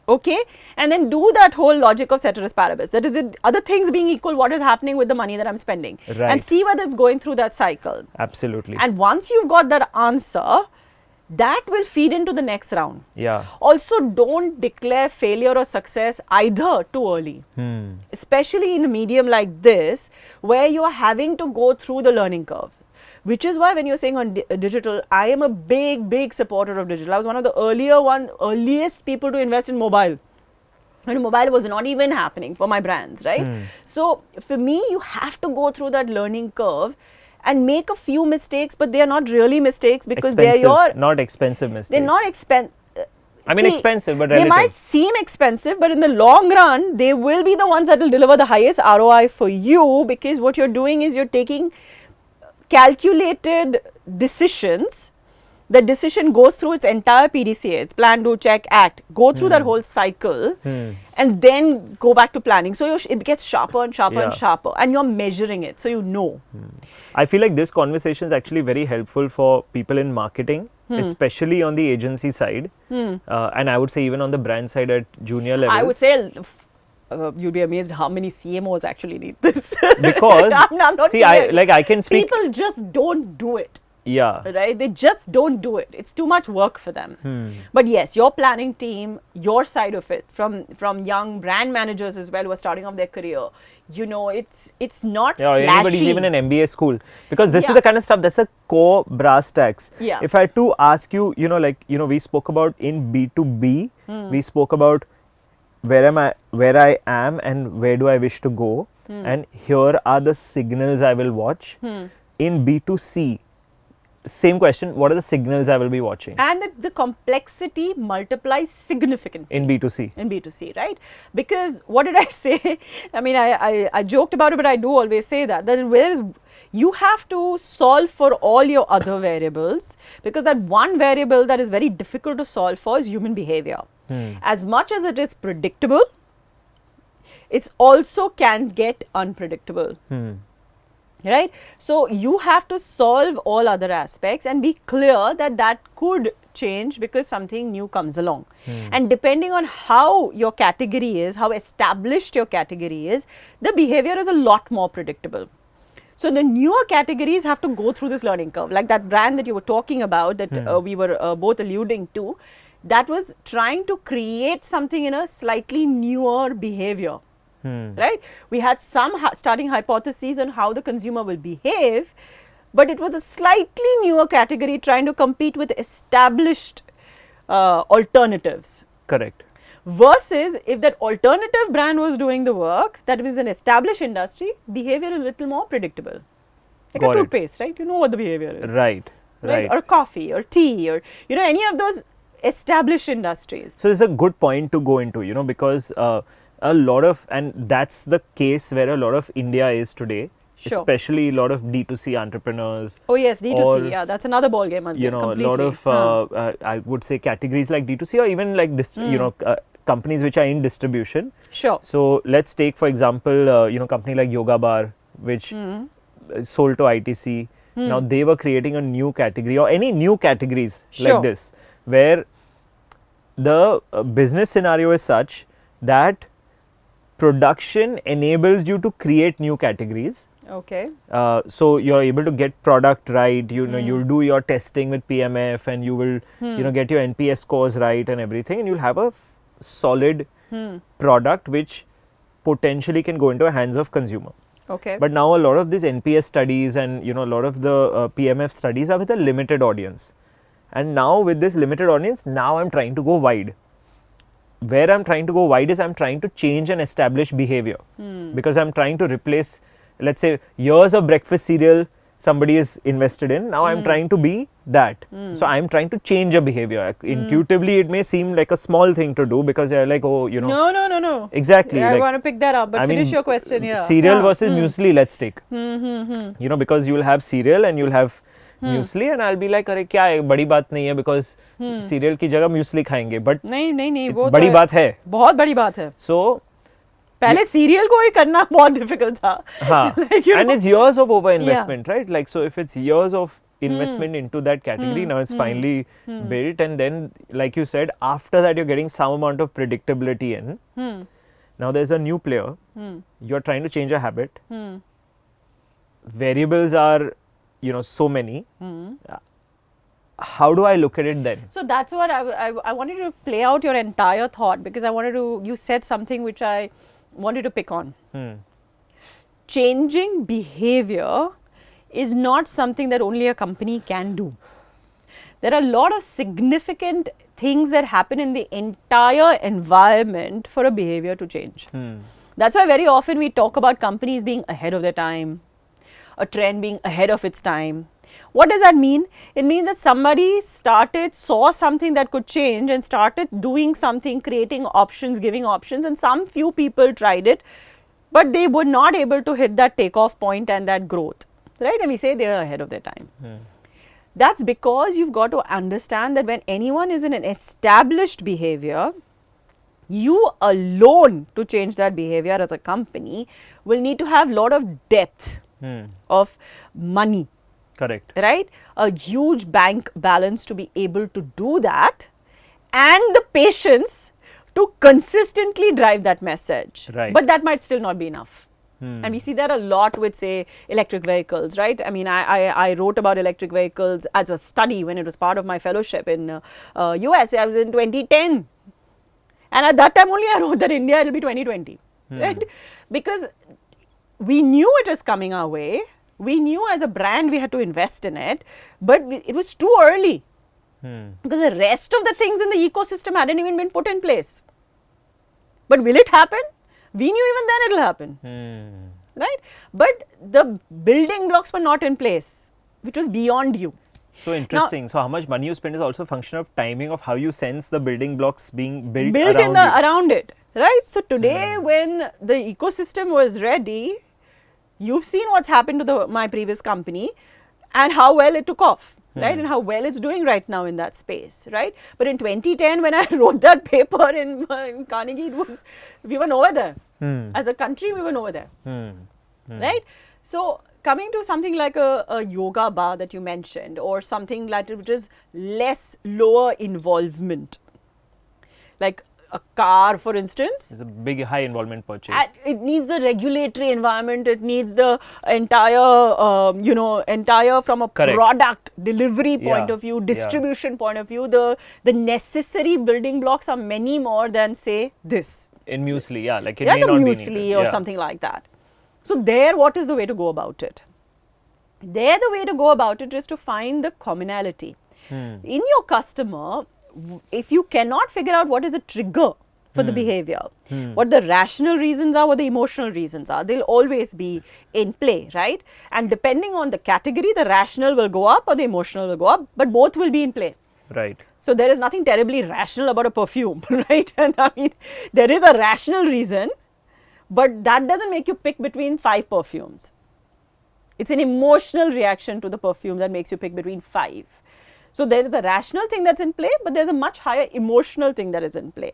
Okay, and then do that whole logic of ceteris paribus. That is, it, other things being equal, what is happening with the money that I'm spending, and see whether it's going through that cycle. Absolutely. And once you've got that answer, that will feed into the next round. Yeah. Also, don't declare failure or success either too early, especially in a medium like this, where you are having to go through the learning curve. Which is why when you're saying on digital, I am a big supporter of digital. I was one of the earliest people to invest in mobile. When mobile was not even happening for my brands, right? So for me, you have to go through that learning curve and make a few mistakes, but they are not really mistakes because they are not expensive mistakes. They're not expensive. I mean, expensive, but relative. They might seem expensive, but in the long run, they will be the ones that will deliver the highest ROI for you, because what you're doing is you're taking calculated decisions. The decision goes through its entire PDCA, it's plan, do, check, act, go through that whole cycle and then go back to planning. So it gets sharper and sharper and sharper, and you're measuring it, so you know. I feel like this conversation is actually very helpful for people in marketing, especially on the agency side, and I would say even on the brand side at junior levels. I would say you'd be amazed how many CMOs actually need this. Because I'm not see, I can speak. People just don't do it. Yeah. Right? They just don't do it. It's too much work for them. But yes, your planning team, your side of it, from young brand managers as well who are starting off their career, you know, it's not flashy. Anybody's even in MBA school, because this is the kind of stuff that's a core brass tacks. Yeah. If I had to ask you, we spoke about in B2B, we spoke about where I am and where do I wish to go, and here are the signals I will watch. In B2C, same question, what are the signals I will be watching? And the complexity multiplies significantly. In B2C. In B2C, right? Because what did I say? I mean, I joked about it, but I do always say that you have to solve for all your other variables, because that one variable that is very difficult to solve for is human behavior. As much as it is predictable, it's also can get unpredictable. Right? So you have to solve all other aspects and be clear that could change because something new comes along. And depending on how your category is, how established your category is, the behavior is a lot more predictable. So the newer categories have to go through this learning curve. Like that brand that you were talking about, that we were both alluding to, that was trying to create something in a slightly newer behavior. Right? We had some starting hypotheses on how the consumer will behave, but it was a slightly newer category trying to compete with established alternatives. Correct. Versus if that alternative brand was doing the work, that was an established industry, behavior is a little more predictable. Like Got a it. toothpaste, right? You know what the behavior is. Right. Or coffee or tea or, you know, any of those established industries. So it's a good point to go into, you know, because a lot of, and that's the case where a lot of India is today, Sure. especially a lot of D2C entrepreneurs. Oh yes, D2C, or, yeah, that's another ballgame. You know, completely. a lot of, I would say categories like D2C or even like, you know, companies which are in distribution. Sure. So let's take, for example, you know, company like Yoga Bar, which sold to ITC. Now they were creating a new category or any new categories Sure. like this, where the business scenario is such that production enables you to create new categories. Okay. So you're able to get product right, you know, you'll do your testing with PMF and you will, you know, get your NPS scores right and everything, and you'll have a solid product which potentially can go into the hands of consumer. Okay. But now a lot of these NPS studies and, you know, a lot of the PMF studies are with a limited audience. And now with this limited audience, now I'm trying to go wide. Where I'm trying to go wide is I'm trying to change an established behavior, because I'm trying to replace, let's say, years of breakfast cereal somebody is invested in. Now I'm trying to be that. So I'm trying to change a behavior. Intuitively, it may seem like a small thing to do because you're like, oh, you know. No. Exactly. Yeah, like, I want to pick that up, but finish your question. Yeah. Cereal versus muesli, let's take. You know, because you'll have cereal and you'll have muesli, and I'll be like, अरे क्या है, बड़ी बात नहीं है, because cereal की जगह muesli खाएंगे, but नहीं वो बड़ी तो बात है. बहुत बड़ी बात है. So पहले सीरियल को ही करना बहुत डिफिकल्ट था. हाँ. Like, you And know. it's years of over investment, right? Like, so if it's years of investment into that category, now it's finally built, and then, like you said, after that you're getting some amount of predictability in. Now there's a new player. You're trying to change a habit. Variables are, you know, so many. How do I look at it then? So that's what I wanted to play out your entire thought, because I wanted to, you said something which I wanted to pick on. Changing behavior is not something that only a company can do. There are a lot of significant things that happen in the entire environment for a behavior to change. That's why very often we talk about companies being ahead of their time, a trend being ahead of its time. What does that mean? It means that somebody saw something that could change and started doing something, creating options, giving options, and some few people tried it, but they were not able to hit that takeoff point and that growth, right? And we say they are ahead of their time. That's because you've got to understand that when anyone is in an established behavior, you alone to change that behavior as a company will need to have a lot of depth of money. Correct. Right? A huge bank balance to be able to do that, and the patience to consistently drive that message. Right. But that might still not be enough. And we see that a lot with, say, electric vehicles, right? I mean, I wrote about electric vehicles as a study when it was part of my fellowship in US. I was in 2010. And at that time only I wrote that India, it will be 2020. Right? Because we knew it was coming our way. We knew as a brand we had to invest in it, but it was too early. Because the rest of the things in the ecosystem hadn't even been put in place. But will it happen? We knew even then it will happen. Right? But the building blocks were not in place, which was beyond you. So interesting. Now, so how much money you spend is also a function of timing of how you sense the building blocks being built around it. Right? So today when the ecosystem was ready, you've seen what's happened to my previous company and how well it took off, right? And how well it's doing right now in that space, right? But in 2010, when I wrote that paper in Carnegie, we were nowhere there. As a country, we were nowhere there, right? So coming to something like a yoga bar that you mentioned, or something like which is lower involvement, like a car, for instance. It's a big, high involvement purchase. It needs the regulatory environment. It needs the entire from a Correct. product delivery point Yeah. of view, distribution point of view. The necessary building blocks are many more than, say, this. In muesli, like it Yeah, may the not be muesli needed. or something like that. So there, what is the way to go about it? There, the way to go about it is to find the commonality. In your customer, if you cannot figure out what is the trigger for the behavior, what the rational reasons are, what the emotional reasons are, they'll always be in play, right? And depending on the category, the rational will go up or the emotional will go up, but both will be in play. Right. So there is nothing terribly rational about a perfume, right? And I mean, there is a rational reason, but that doesn't make you pick between 5 perfumes. It's an emotional reaction to the perfume that makes you pick between 5. So there is a rational thing that's in play, but there's a much higher emotional thing that is in play.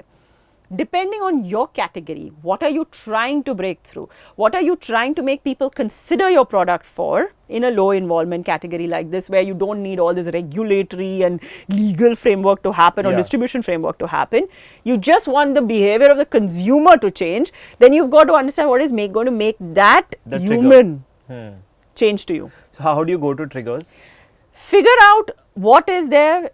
Depending on your category, what are you trying to break through? What are you trying to make people consider your product for in a low involvement category like this, where you don't need all this regulatory and legal framework to happen or distribution framework to happen? You just want the behavior of the consumer to change. Then you've got to understand what is going to make that The human change to you. So how do you go to triggers? Figure out what is there.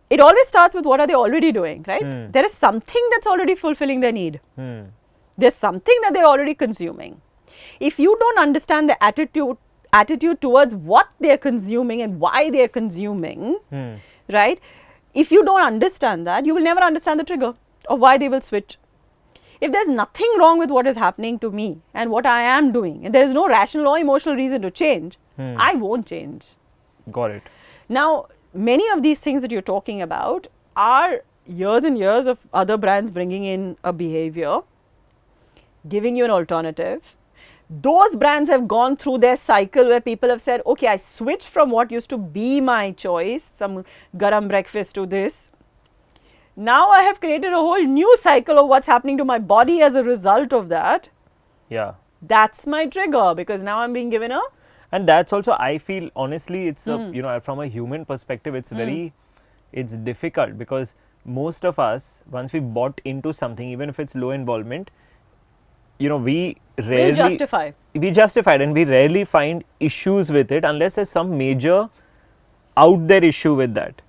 It always starts with what are they already doing, right? There is something that's already fulfilling their need. There's something that they're already consuming. If you don't understand the attitude towards what they're consuming and why they're consuming, right? If you don't understand that, you will never understand the trigger of why they will switch. If there's nothing wrong with what is happening to me and what I am doing, and there's no rational or emotional reason to change, I won't change. Got it. Now, many of these things that you're talking about are years and years of other brands bringing in a behavior, giving you an alternative. Those brands have gone through their cycle where people have said, okay, I switched from what used to be my choice, some garam breakfast, to this. Now I have created a whole new cycle of what's happening to my body as a result of that. Yeah. That's my trigger, because now I'm being given a... And that's also, I feel, honestly, it's from a human perspective, it's it's difficult, because most of us, once we bought into something, even if it's low involvement, we rarely... We justify it, and we rarely find issues with it unless there's some major out there issue with that.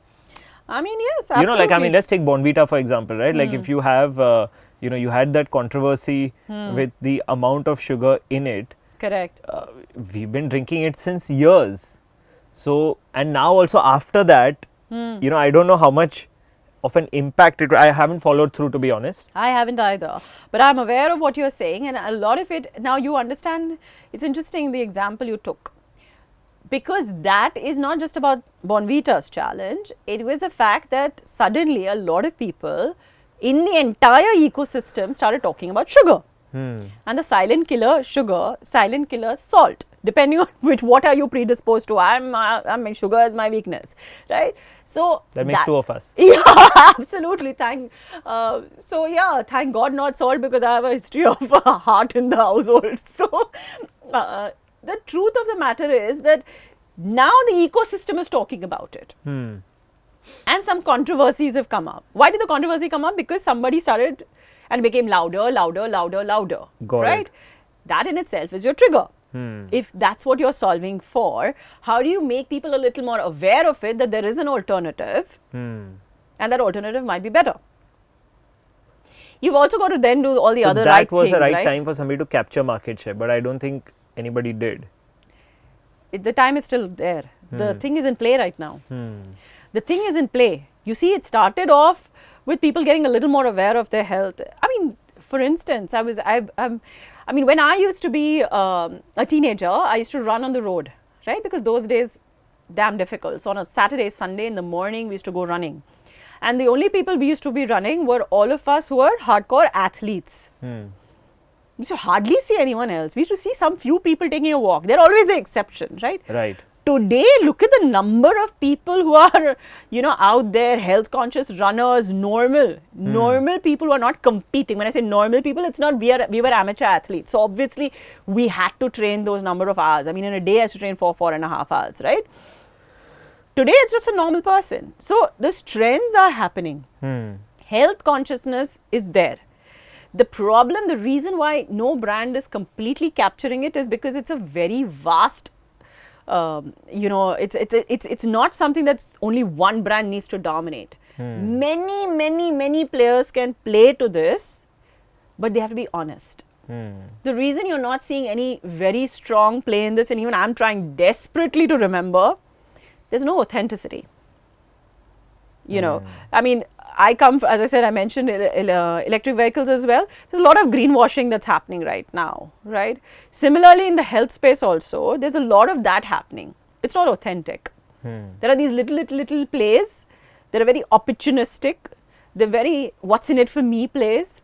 I mean, yes, absolutely. Let's take Bonvita, for example, right? Like if you have, you had that controversy with the amount of sugar in it. Correct. We've been drinking it since years. So, and now also after that, I don't know how much of an impact I haven't followed through, to be honest. I haven't either. But I'm aware of what you're saying, and a lot of it, now you understand, it's interesting the example you took. Because that is not just about Bonvita's challenge, it was a fact that suddenly a lot of people in the entire ecosystem started talking about sugar. And the silent killer sugar, silent killer salt, depending on what are you predisposed to. I mean, sugar is my weakness, right? So that makes 2 of us. Yeah, absolutely. Thank God not salt, because I have a history of heart in the household. So the truth of the matter is that now the ecosystem is talking about it. And some controversies have come up. Why did the controversy come up? Because somebody started and became louder. Got right? it. That in itself is your trigger. If that's what you're solving for, how do you make people a little more aware of it, that there is an alternative and that alternative might be better? You've also got to then do all the other right things. That was the right right time for somebody to capture market share, but I don't think anybody did. The time is still there. The thing is in play right now. The thing is in play. You see, it started off with people getting a little more aware of their health. I mean, for instance, when I used to be a teenager, I used to run on the road, right? Because those days, damn difficult. So on a Saturday, Sunday in the morning, we used to go running. And the only people we used to be running were all of us who were hardcore athletes. We used to hardly see anyone else. We used to see some few people taking a walk. They're always the exception, right? Right. Today, look at the number of people who are, out there, health conscious runners, normal people who are not competing. When I say normal people, it's not, we were amateur athletes. So obviously, we had to train those number of hours. I mean, in a day, I used to train 4.5 hours, right? Today, it's just a normal person. So, these trends are happening. health consciousness is there. The problem, the reason why no brand is completely capturing it is because it's a very vast, it's not something that's only one brand needs to dominate. Many players can play to this, but they have to be honest. The reason you're not seeing any very strong play in this, and even I'm trying desperately to remember, there's no authenticity. I mean, I come, as I said, I mentioned electric vehicles as well. There's a lot of greenwashing that's happening right now, right? Similarly, in the health space also, there's a lot of that happening. It's not authentic. There are these little plays. They're very opportunistic. They're very what's in it for me plays.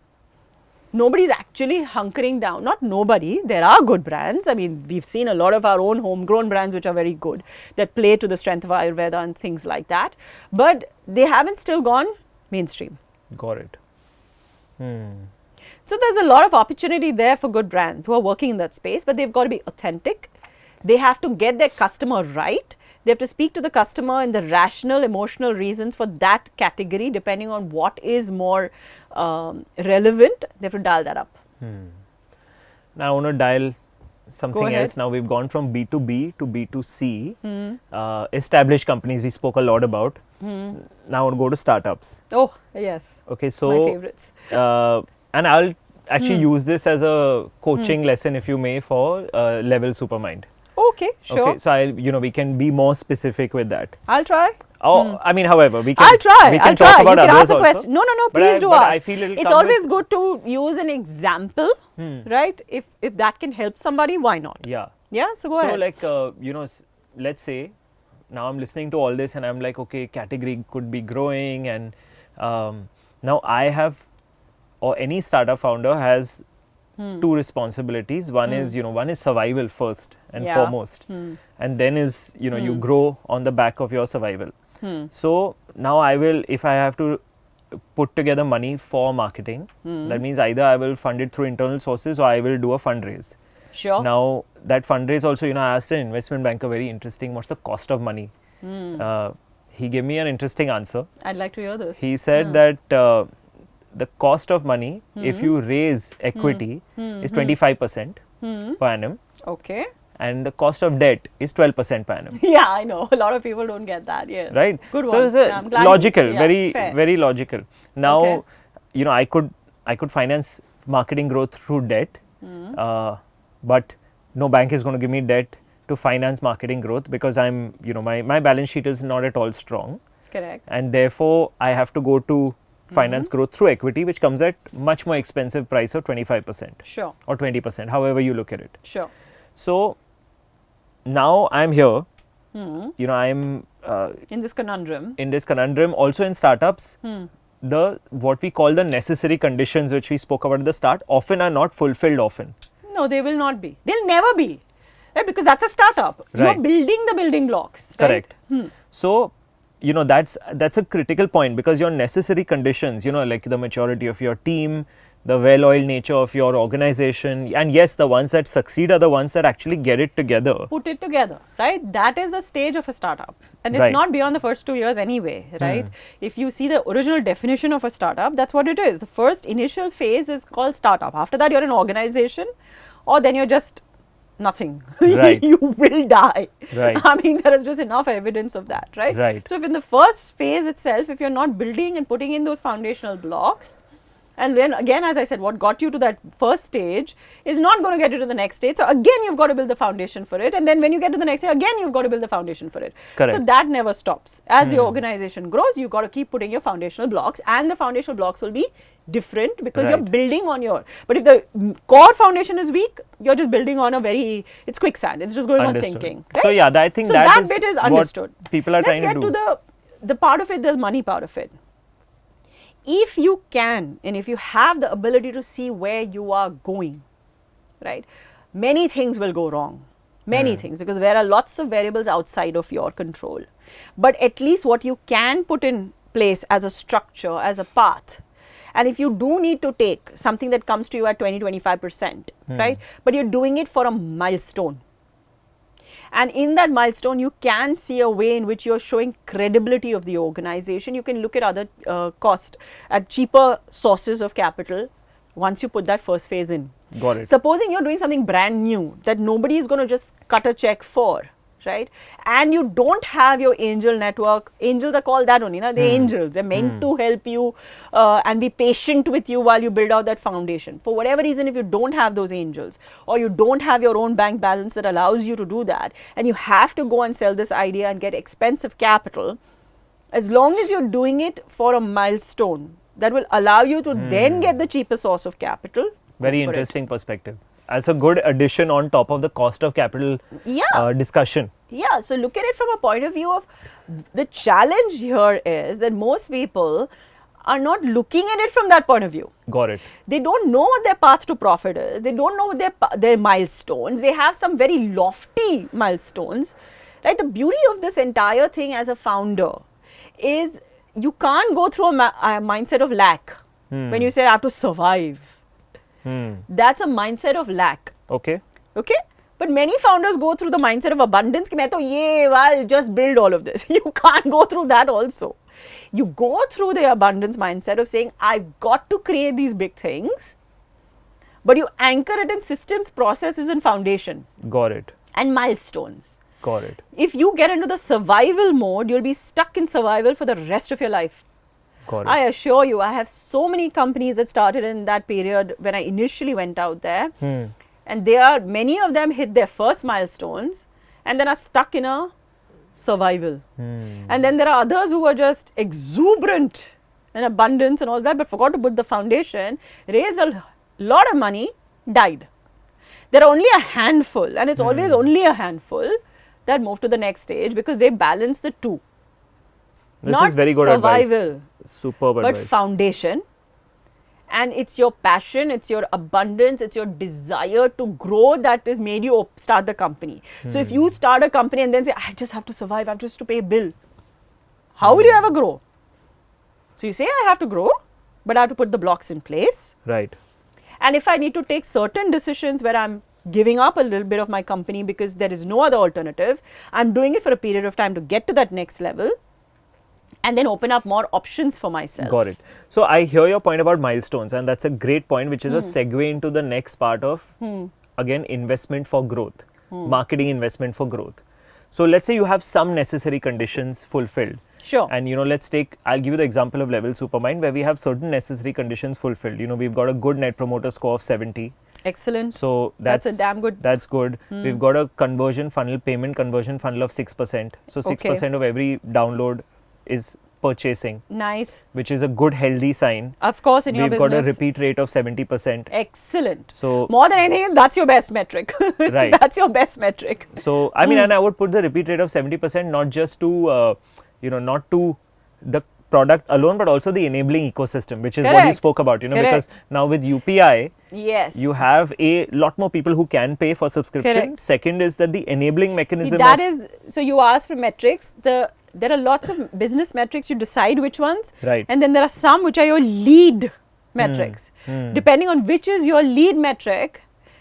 Nobody's actually hunkering down. Not nobody. There are good brands. I mean, we've seen a lot of our own homegrown brands which are very good, that play to the strength of Ayurveda and things like that. But they haven't still gone mainstream. Got it. So there's a lot of opportunity there for good brands who are working in that space, but they've got to be authentic. They have to get their customer right. They have to speak to the customer and the rational, emotional reasons for that category, depending on what is more relevant. They have to dial that up. Now I want to dial something else. Now we've gone from B2B to B2C. Established companies we spoke a lot about. Now I want to go to startups. Oh, yes. Okay, so my favorites. And I'll actually use this as a coaching lesson, if you may, for Level Supermind. Okay, sure. Okay, so we can be more specific with that. I'll try. Oh, I mean, however, we can. I'll try. We can I'll talk try. about You can others ask a also. question. No, please do ask. I feel it's always good to use an example, right? If that can help somebody, why not? Yeah. Yeah. So go ahead. So like let's say now I'm listening to all this and I'm like, okay, category could be growing, and now I have, or any startup founder has two responsibilities. One is one is survival first and foremost, and then is you grow on the back of your survival. So now if I have to put together money for marketing, that means either I will fund it through internal sources or I will do a fundraise. Sure. Now that fundraise also, I asked an investment banker, very interesting, what's the cost of money? He gave me an interesting answer. I'd like to hear this. He said that the cost of money, if you raise equity, is 25% per annum. Okay. And the cost of debt is 12% per annum. Yeah, I know. A lot of people don't get that. Yes. Right. Good one. So it's logical, very logical. Now, I could finance marketing growth through debt, but no bank is going to give me debt to finance marketing growth because I'm, my balance sheet is not at all strong. Correct. And therefore, I have to go to finance growth through equity, which comes at much more expensive price of 25%. Sure. Or 20%, however you look at it. Sure. So now I'm here, I'm in this conundrum. Also in startups, what we call the necessary conditions, which we spoke about at the start, often are not fulfilled often. No, they will not be. They'll never be. Right? Because that's a startup. Right. You're building the building blocks. Right? Correct. So, that's a critical point, because your necessary conditions, like the maturity of your team, the well-oiled nature of your organization, and yes, the ones that succeed are the ones that actually get it together. Put it together, right? That is the stage of a startup. And it's not beyond the first 2 years anyway, right? If you see the original definition of a startup, that's what it is. The first initial phase is called startup. After that, you're an organization, or then you're just nothing. Right. You will die. Right. I mean, there is just enough evidence of that, right? Right. So if in the first phase itself, if you're not building and putting in those foundational blocks, and then again, as I said, what got you to that first stage is not going to get you to the next stage. So again, you've got to build the foundation for it. And then when you get to the next stage, again, you've got to build the foundation for it. Correct. So that never stops. As your organization grows, you've got to keep putting your foundational blocks, and the foundational blocks will be different because you're building on but if the core foundation is weak, you're just building on it's quicksand. It's just going on sinking. Right? So yeah, I think that bit is understood. What people are trying to do. Let's get to the part of it, the money part of it. If you can, and if you have the ability to see where you are going, right, many things will go wrong. Many things, because there are lots of variables outside of your control. But at least what you can put in place as a structure, as a path, and if you do need to take something that comes to you at 20-25%, right, but you're doing it for a milestone. And in that milestone, you can see a way in which you're showing credibility of the organization. You can look at other at cheaper sources of capital once you put that first phase in. Got it. Supposing you're doing something brand new that nobody is going to just cut a check for, right? And you don't have your angel network. Angels are called that only, they're angels. They're meant to help you and be patient with you while you build out that foundation. For whatever reason, if you don't have those angels, or you don't have your own bank balance that allows you to do that, and you have to go and sell this idea and get expensive capital, as long as you're doing it for a milestone that will allow you to then get the cheapest source of capital. Very interesting perspective. That's a good addition on top of the cost of capital discussion. Yeah, so look at it from a point of view of the challenge here is that most people are not looking at it from that point of view. Got it. They don't know what their path to profit is. They don't know what their milestones. They have some very lofty milestones. Right? The beauty of this entire thing as a founder is you can't go through a mindset of lack when you say I have to survive. That's a mindset of lack. Okay. Okay? But many founders go through the mindset of abundance. I'll just build all of this. You can't go through that also. You go through the abundance mindset of saying, I've got to create these big things. But you anchor it in systems, processes and foundation. Got it. And milestones. Got it. If you get into the survival mode, you'll be stuck in survival for the rest of your life. Got it. I assure you, I have so many companies that started in that period when I initially went out there. And many of them hit their first milestones and then are stuck in a survival. And then there are others who are just exuberant in abundance and all that, but forgot to put the foundation, raised a lot of money, died. There are only a handful, and it's always only a handful that move to the next stage because they balance the two. This Not is very good survival, advice. Superb but advice. foundation. And it's your passion, it's your abundance, it's your desire to grow that has made you start the company. So if you start a company and then say, I just have to survive, I have just to pay a bill, how will you ever grow? So you say, I have to grow, but I have to put the blocks in place. Right. And if I need to take certain decisions where I'm giving up a little bit of my company because there is no other alternative, I'm doing it for a period of time to get to that next level. And then open up more options for myself. Got it. So I hear your point about milestones, and that's a great point, which is a segue into the next part of, again, investment for growth, marketing investment for growth. So let's say you have some necessary conditions fulfilled. Sure. And, I'll give you the example of Level Supermind, where we have certain necessary conditions fulfilled. We've got a good net promoter score of 70. Excellent. So that's a damn good. That's good. We've got a payment conversion funnel of 6%. So 6% of every download is purchasing. Nice. Which is a good, healthy sign. Of course, in your We've business. got a repeat rate of 70%. Excellent. So more than anything, that's your best metric. Right. That's your best metric. So, and I would put the repeat rate of 70% not just to, not to the product alone, but also the enabling ecosystem, which is what you spoke about, because now with UPI, yes, you have a lot more people who can pay for subscription. Correct. Second is that the enabling mechanism. So you asked for metrics. There are lots of business metrics. You decide which ones. Right. And then there are some which are your lead metrics. Depending on which is your lead metric,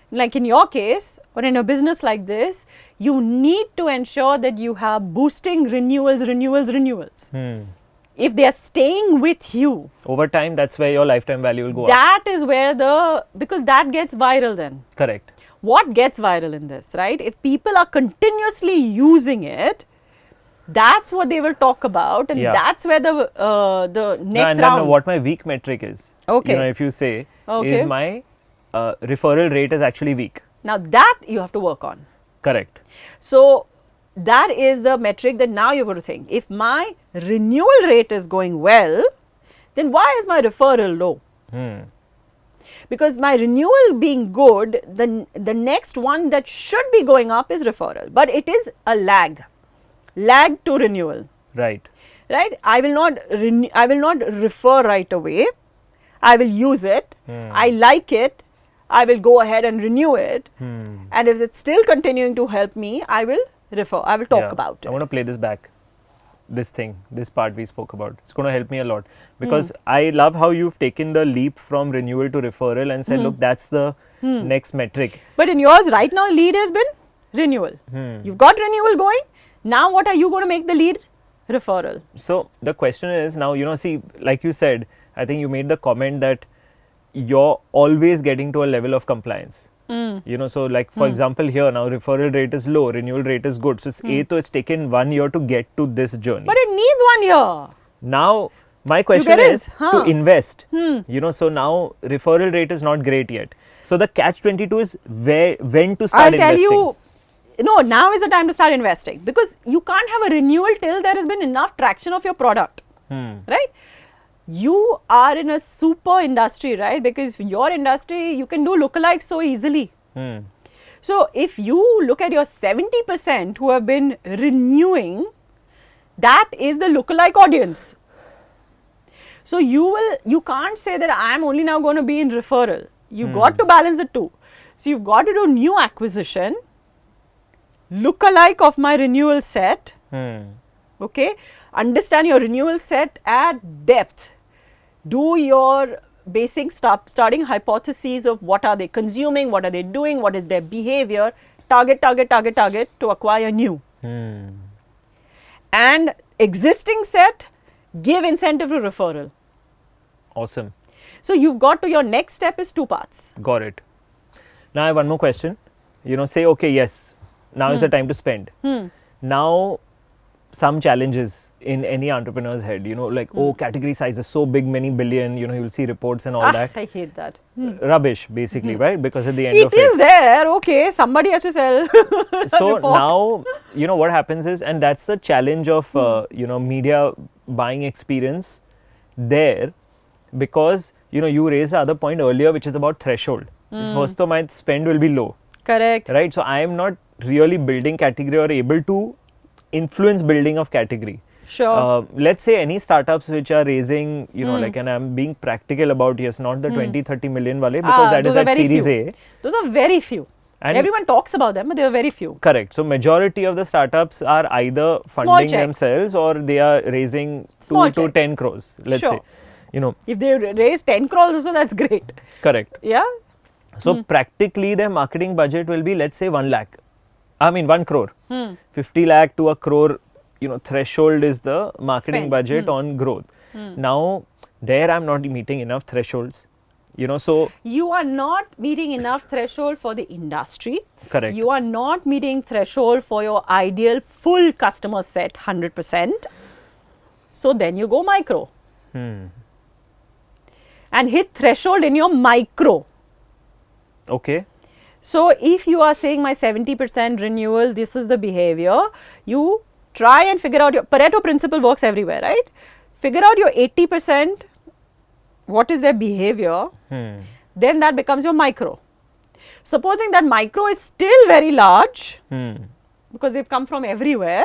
like in your case, or in a business like this, you need to ensure that you have boosting renewals. If they are staying with you, over time, that's where your lifetime value will go up. That is where because that gets viral then. Correct. What gets viral in this, right? If people are continuously using it, that's what they will talk about, and that's where the next round. Then what my weak metric is, if you say, is my referral rate is actually weak. Now that you have to work on. Correct. So that is the metric that now you've got to think. If my renewal rate is going well, then why is my referral low? Because my renewal being good, the next one that should be going up is referral, but it is a lag to renewal. Right. I will not refer right away. I will use it. I like it. I will go ahead and renew it. And if it's still continuing to help me, I will refer. I will talk about it. I want to play this back. This part we spoke about. It's going to help me a lot, because I love how you've taken the leap from renewal to referral and said, look, that's the next metric. But in yours right now, lead has been? renewal. You've got renewal going. Now what are you going to make the lead? Referral. So the question is now, see, like you said, I think you made the comment that you're always getting to a level of compliance. So like for example here now referral rate is low, renewal rate is good. So it's taken 1 year to get to this journey. But it needs 1 year. Now my question is to invest. So now referral rate is not great yet. So the catch-22 is when to start investing. I'll tell you, no, now is the time to start investing, because you can't have a renewal till there has been enough traction of your product, right? You are in a super industry, right? Because your industry, you can do lookalikes so easily. So if you look at your 70% who have been renewing, that is the lookalike audience. So you can't say that I am only now going to be in referral. You got to balance the two. So you've got to do new acquisition, lookalike of my renewal set, okay? Understand your renewal set at depth. Do your basic starting hypotheses of what are they consuming, what are they doing, what is their behavior, target to acquire new. And existing set, give incentive to referral. Awesome. So you've got to, your next step is 2 parts. Got it. Now I have one more question. Say, okay, yes, now is the time to spend. Now, some challenges in any entrepreneur's head, like, oh, category size is so big, many billion, you'll see reports and all that. I hate that. Rubbish, basically, right? Because at the end it of it. It is there, okay, somebody has to sell. So now, what happens is, and that's the challenge of, media buying experience there, because, you raised the other point earlier, which is about threshold. First of my spend will be low. Correct. Right? So I am not really building category or able to influence building of category. Sure. Let's say any startups which are raising, and I'm being practical about, yes, not the 20-30 million wale, because that is at Series few. A. Those are very few. And everyone talks about them, but they are very few. Correct. So majority of the startups are either funding themselves or they are raising 2 to 10 crores, let's say. If they raise 10 crores also, that's great. Correct. Yeah. So practically their marketing budget will be, let's say 1 lakh. 1 crore. 50 lakh to 1 crore, threshold is the marketing budget on growth. Now, there I'm not meeting enough thresholds. So you are not meeting enough threshold for the industry. Correct. You are not meeting threshold for your ideal full customer set 100%. So then you go micro. And hit threshold in your micro. Okay. So if you are saying my 70% renewal, this is the behavior, you try and figure out your Pareto principle works everywhere, right? Figure out your 80%, what is their behavior, then that becomes your micro. Supposing that micro is still very large, because they've come from everywhere,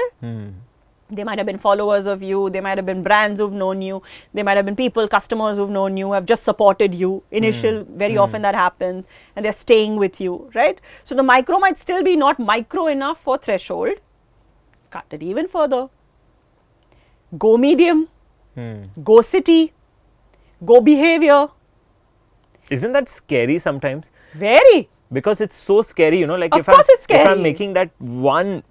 they might have been followers of you, they might have been brands who've known you, they might have been people, customers who've known you, have just supported you. Very often that happens, and they're staying with you, right? So the micro might still be not micro enough for threshold. Cut it even further. Go medium, go city, go behavior. Isn't that scary sometimes? Very. Because it's so scary, like of course it's scary. If I'm making that one,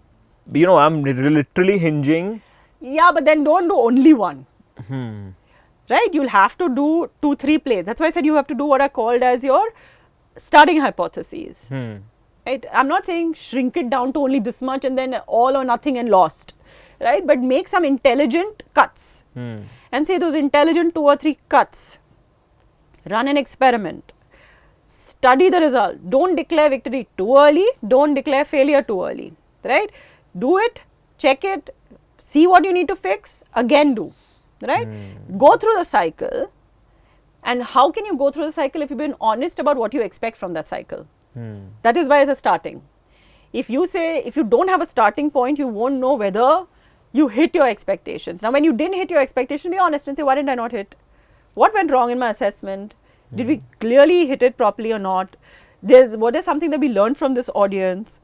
I'm literally hinging. Yeah, but then don't do only one. Right? You'll have to do 2-3 plays. That's why I said you have to do what are called as your starting hypotheses. Right? I'm not saying shrink it down to only this much and then all or nothing and lost. Right? But make some intelligent cuts. And say those intelligent 2 or 3 cuts. Run an experiment. Study the result. Don't declare victory too early. Don't declare failure too early. Right? Do it, check it, see what you need to fix, again do, right? Go through the cycle. And how can you go through the cycle if you've been honest about what you expect from that cycle? That is why it's a starting. If you don't have a starting point, you won't know whether you hit your expectations. Now, when you didn't hit your expectation, be honest and say, why didn't I not hit? What went wrong in my assessment? Did we clearly hit it properly or not? What is something that we learned from this audience?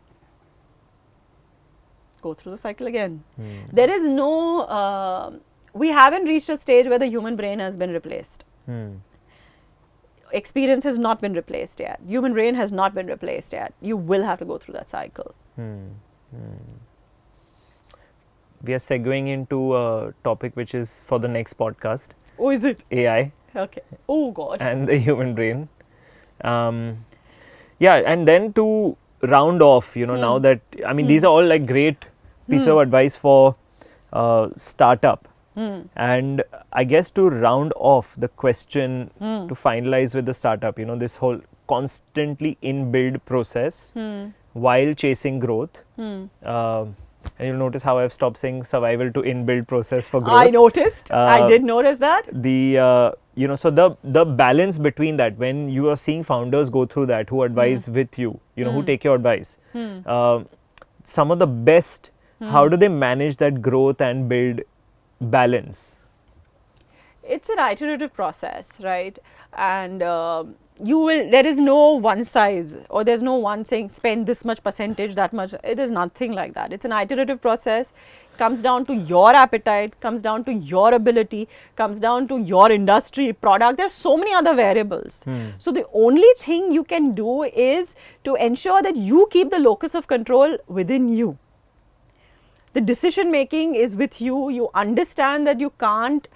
Go through the cycle again. There is no, we haven't reached a stage where the human brain has been replaced. Experience has not been replaced yet. Human brain has not been replaced yet. You will have to go through that cycle. We are segueing into a topic which is for the next podcast. Oh, is it? AI. Okay. Oh, God. And the human brain. Yeah, and then to round off, now that, I mean, these are all like great piece of advice for startup. And I guess to round off the question, to finalize with the startup, this whole constantly in-build process while chasing growth. And you'll notice how I've stopped saying survival to in-build process for growth. I noticed. I did notice that. So the balance between that, when you are seeing founders go through that, who advise with you, who take your advice, some of the best, how do they manage that growth and build balance? It's an iterative process, right? And there is no one size, or there's no one saying spend this much percentage, that much. It is nothing like that. It's an iterative process. Comes down to your appetite, comes down to your ability, comes down to your industry, product. There's so many other variables. So the only thing you can do is to ensure that you keep the locus of control within you. The decision making is with you. You understand that you can't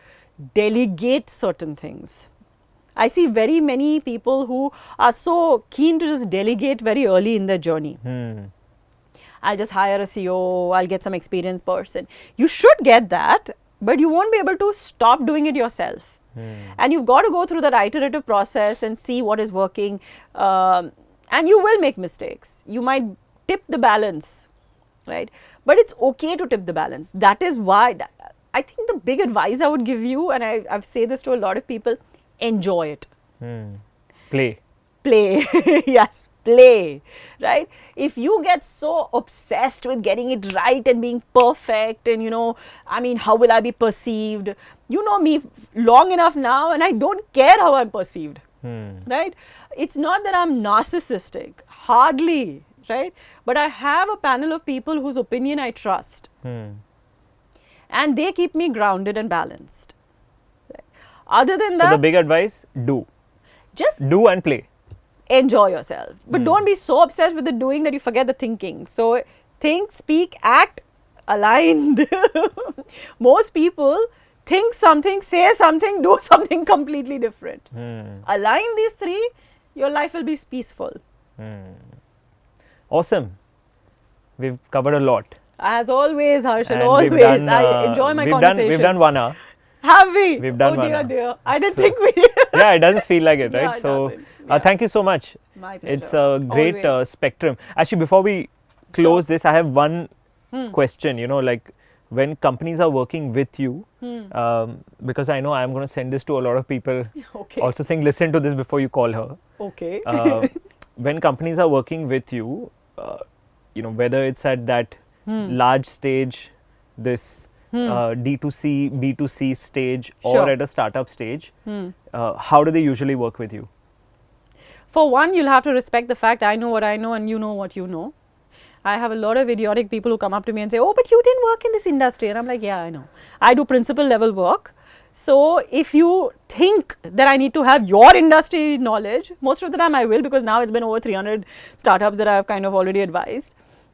delegate certain things. I see very many people who are so keen to just delegate very early in their journey. I'll just hire a CEO, I'll get some experienced person. You should get that, but you won't be able to stop doing it yourself. And you've got to go through that iterative process and see what is working. And you will make mistakes. You might tip the balance, right? But it's okay to tip the balance. That is why, I think the big advice I would give you, and I've said this to a lot of people, enjoy it. Play. Yes, play, right? If you get so obsessed with getting it right and being perfect and, how will I be perceived? You know me long enough now, and I don't care how I'm perceived, right? It's not that I'm narcissistic, hardly, right? But I have a panel of people whose opinion I trust. And they keep me grounded and balanced. Right? Other than that, so the big advice, just do and play. Enjoy yourself. But don't be so obsessed with the doing that you forget the thinking. So think, speak, act aligned. Most people think something, say something, do something completely different. Align these three, your life will be peaceful. Awesome. We've covered a lot. As always, Harshil, And always. done, I enjoy my conversations. We've done 1 hour. Have we? We've done 1 dear, hour. dear. I didn't think we did. Yeah, it doesn't feel like it, right? Yeah, it So, doesn't. Yeah. thank you so much. My pleasure. It's a great Always. spectrum. Actually, before we close this, I have one question, like when companies are working with you, because I know I'm going to send this to a lot of people, Okay. also saying, listen to this before you call her. Okay. When companies are working with you, whether it's at that large stage, this D2C, B2C stage, Sure. or at a startup stage, how do they usually work with you? For one, you'll have to respect the fact I know what I know and you know what you know. I have a lot of idiotic people who come up to me and say, oh, but you didn't work in this industry. And I'm like, yeah, I know. I do principal level work. So if you think that I need to have your industry knowledge, most of the time I will, because now it's been over 300 startups that I've kind of already advised.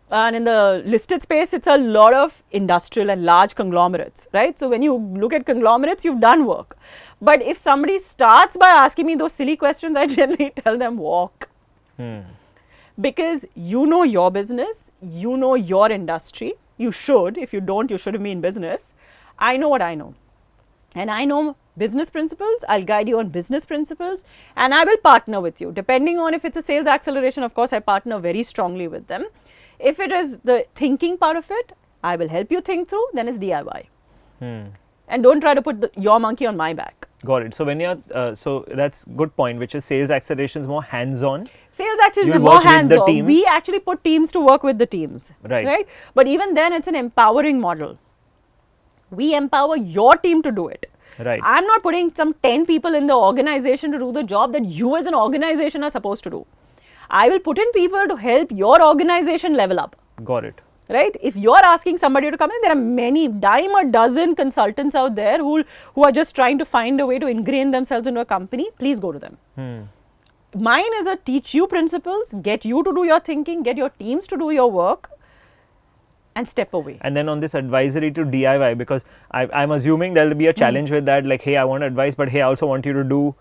And in the listed space, it's a lot of industrial and large conglomerates, right? So when you look at conglomerates, you've done work. But if somebody starts by asking me those silly questions, I generally tell them walk. Because you know your business, you know your industry. You should. If you don't, you shouldn't be in business. I know what I know. And I know business principles. I'll guide you on business principles. And I will partner with you. Depending on if it's a sales acceleration, of course, I partner very strongly with them. If it is the thinking part of it, I will help you think through, then it's DIY. And don't try to put your monkey on my back. Got it. So when you're, so that's good point, which is sales acceleration is more hands-on. Sales acceleration is You'll more work with the hands-on. teams. We actually put teams to work with the teams. Right. But even then, it's an empowering model. We empower your team to do it. Right. I'm not putting some 10 people in the organization to do the job that you as an organization are supposed to do. I will put in people to help your organization level up. Got it. Right? If you're asking somebody to come in, there are many, dime a dozen consultants out there who are just trying to find a way to ingrain themselves into a company. Please go to them. Mine is a teach you principles, get you to do your thinking, get your teams to do your work, and step away. And then on this advisory to DIY, because I'm assuming there will be a challenge with that, like, hey, I want advice, but hey, I also want you to do.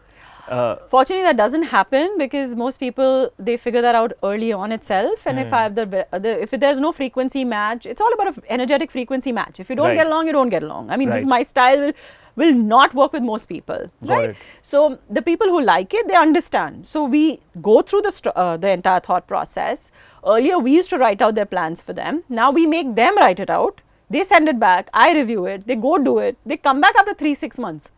Fortunately, that doesn't happen because most people, they figure that out early on itself. And if I have if there's no frequency match, it's all about an energetic frequency match. If you don't get along, you don't get along. I mean, this is my style. Will not work with most people, right? So the people who like it, they understand. So we go through the entire thought process. Earlier, we used to write out their plans for them. Now we make them write it out. They send it back. I review it. They go do it. They come back after 3-6 months.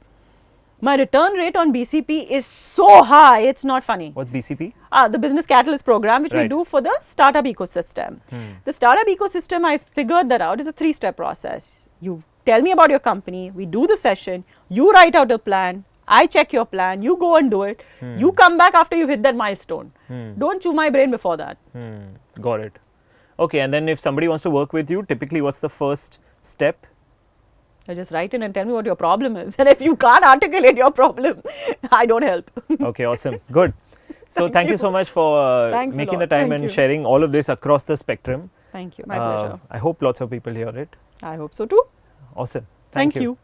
My return rate on BCP is so high, it's not funny. What's BCP? The Business Catalyst program, which we do for the startup ecosystem. The startup ecosystem, I figured that out, is a 3-step process. You tell me about your company, we do the session, you write out a plan, I check your plan, you go and do it, you come back after you hit that milestone. Don't chew my brain before that. Got it. Okay, and then if somebody wants to work with you, typically what's the first step? Just write in and tell me what your problem is. And if you can't articulate your problem, I don't help. Okay, awesome. Good. So thank you so much for making the time and sharing all of this across the spectrum. Thank you. My pleasure. I hope lots of people hear it. I hope so too. Awesome. Thank you.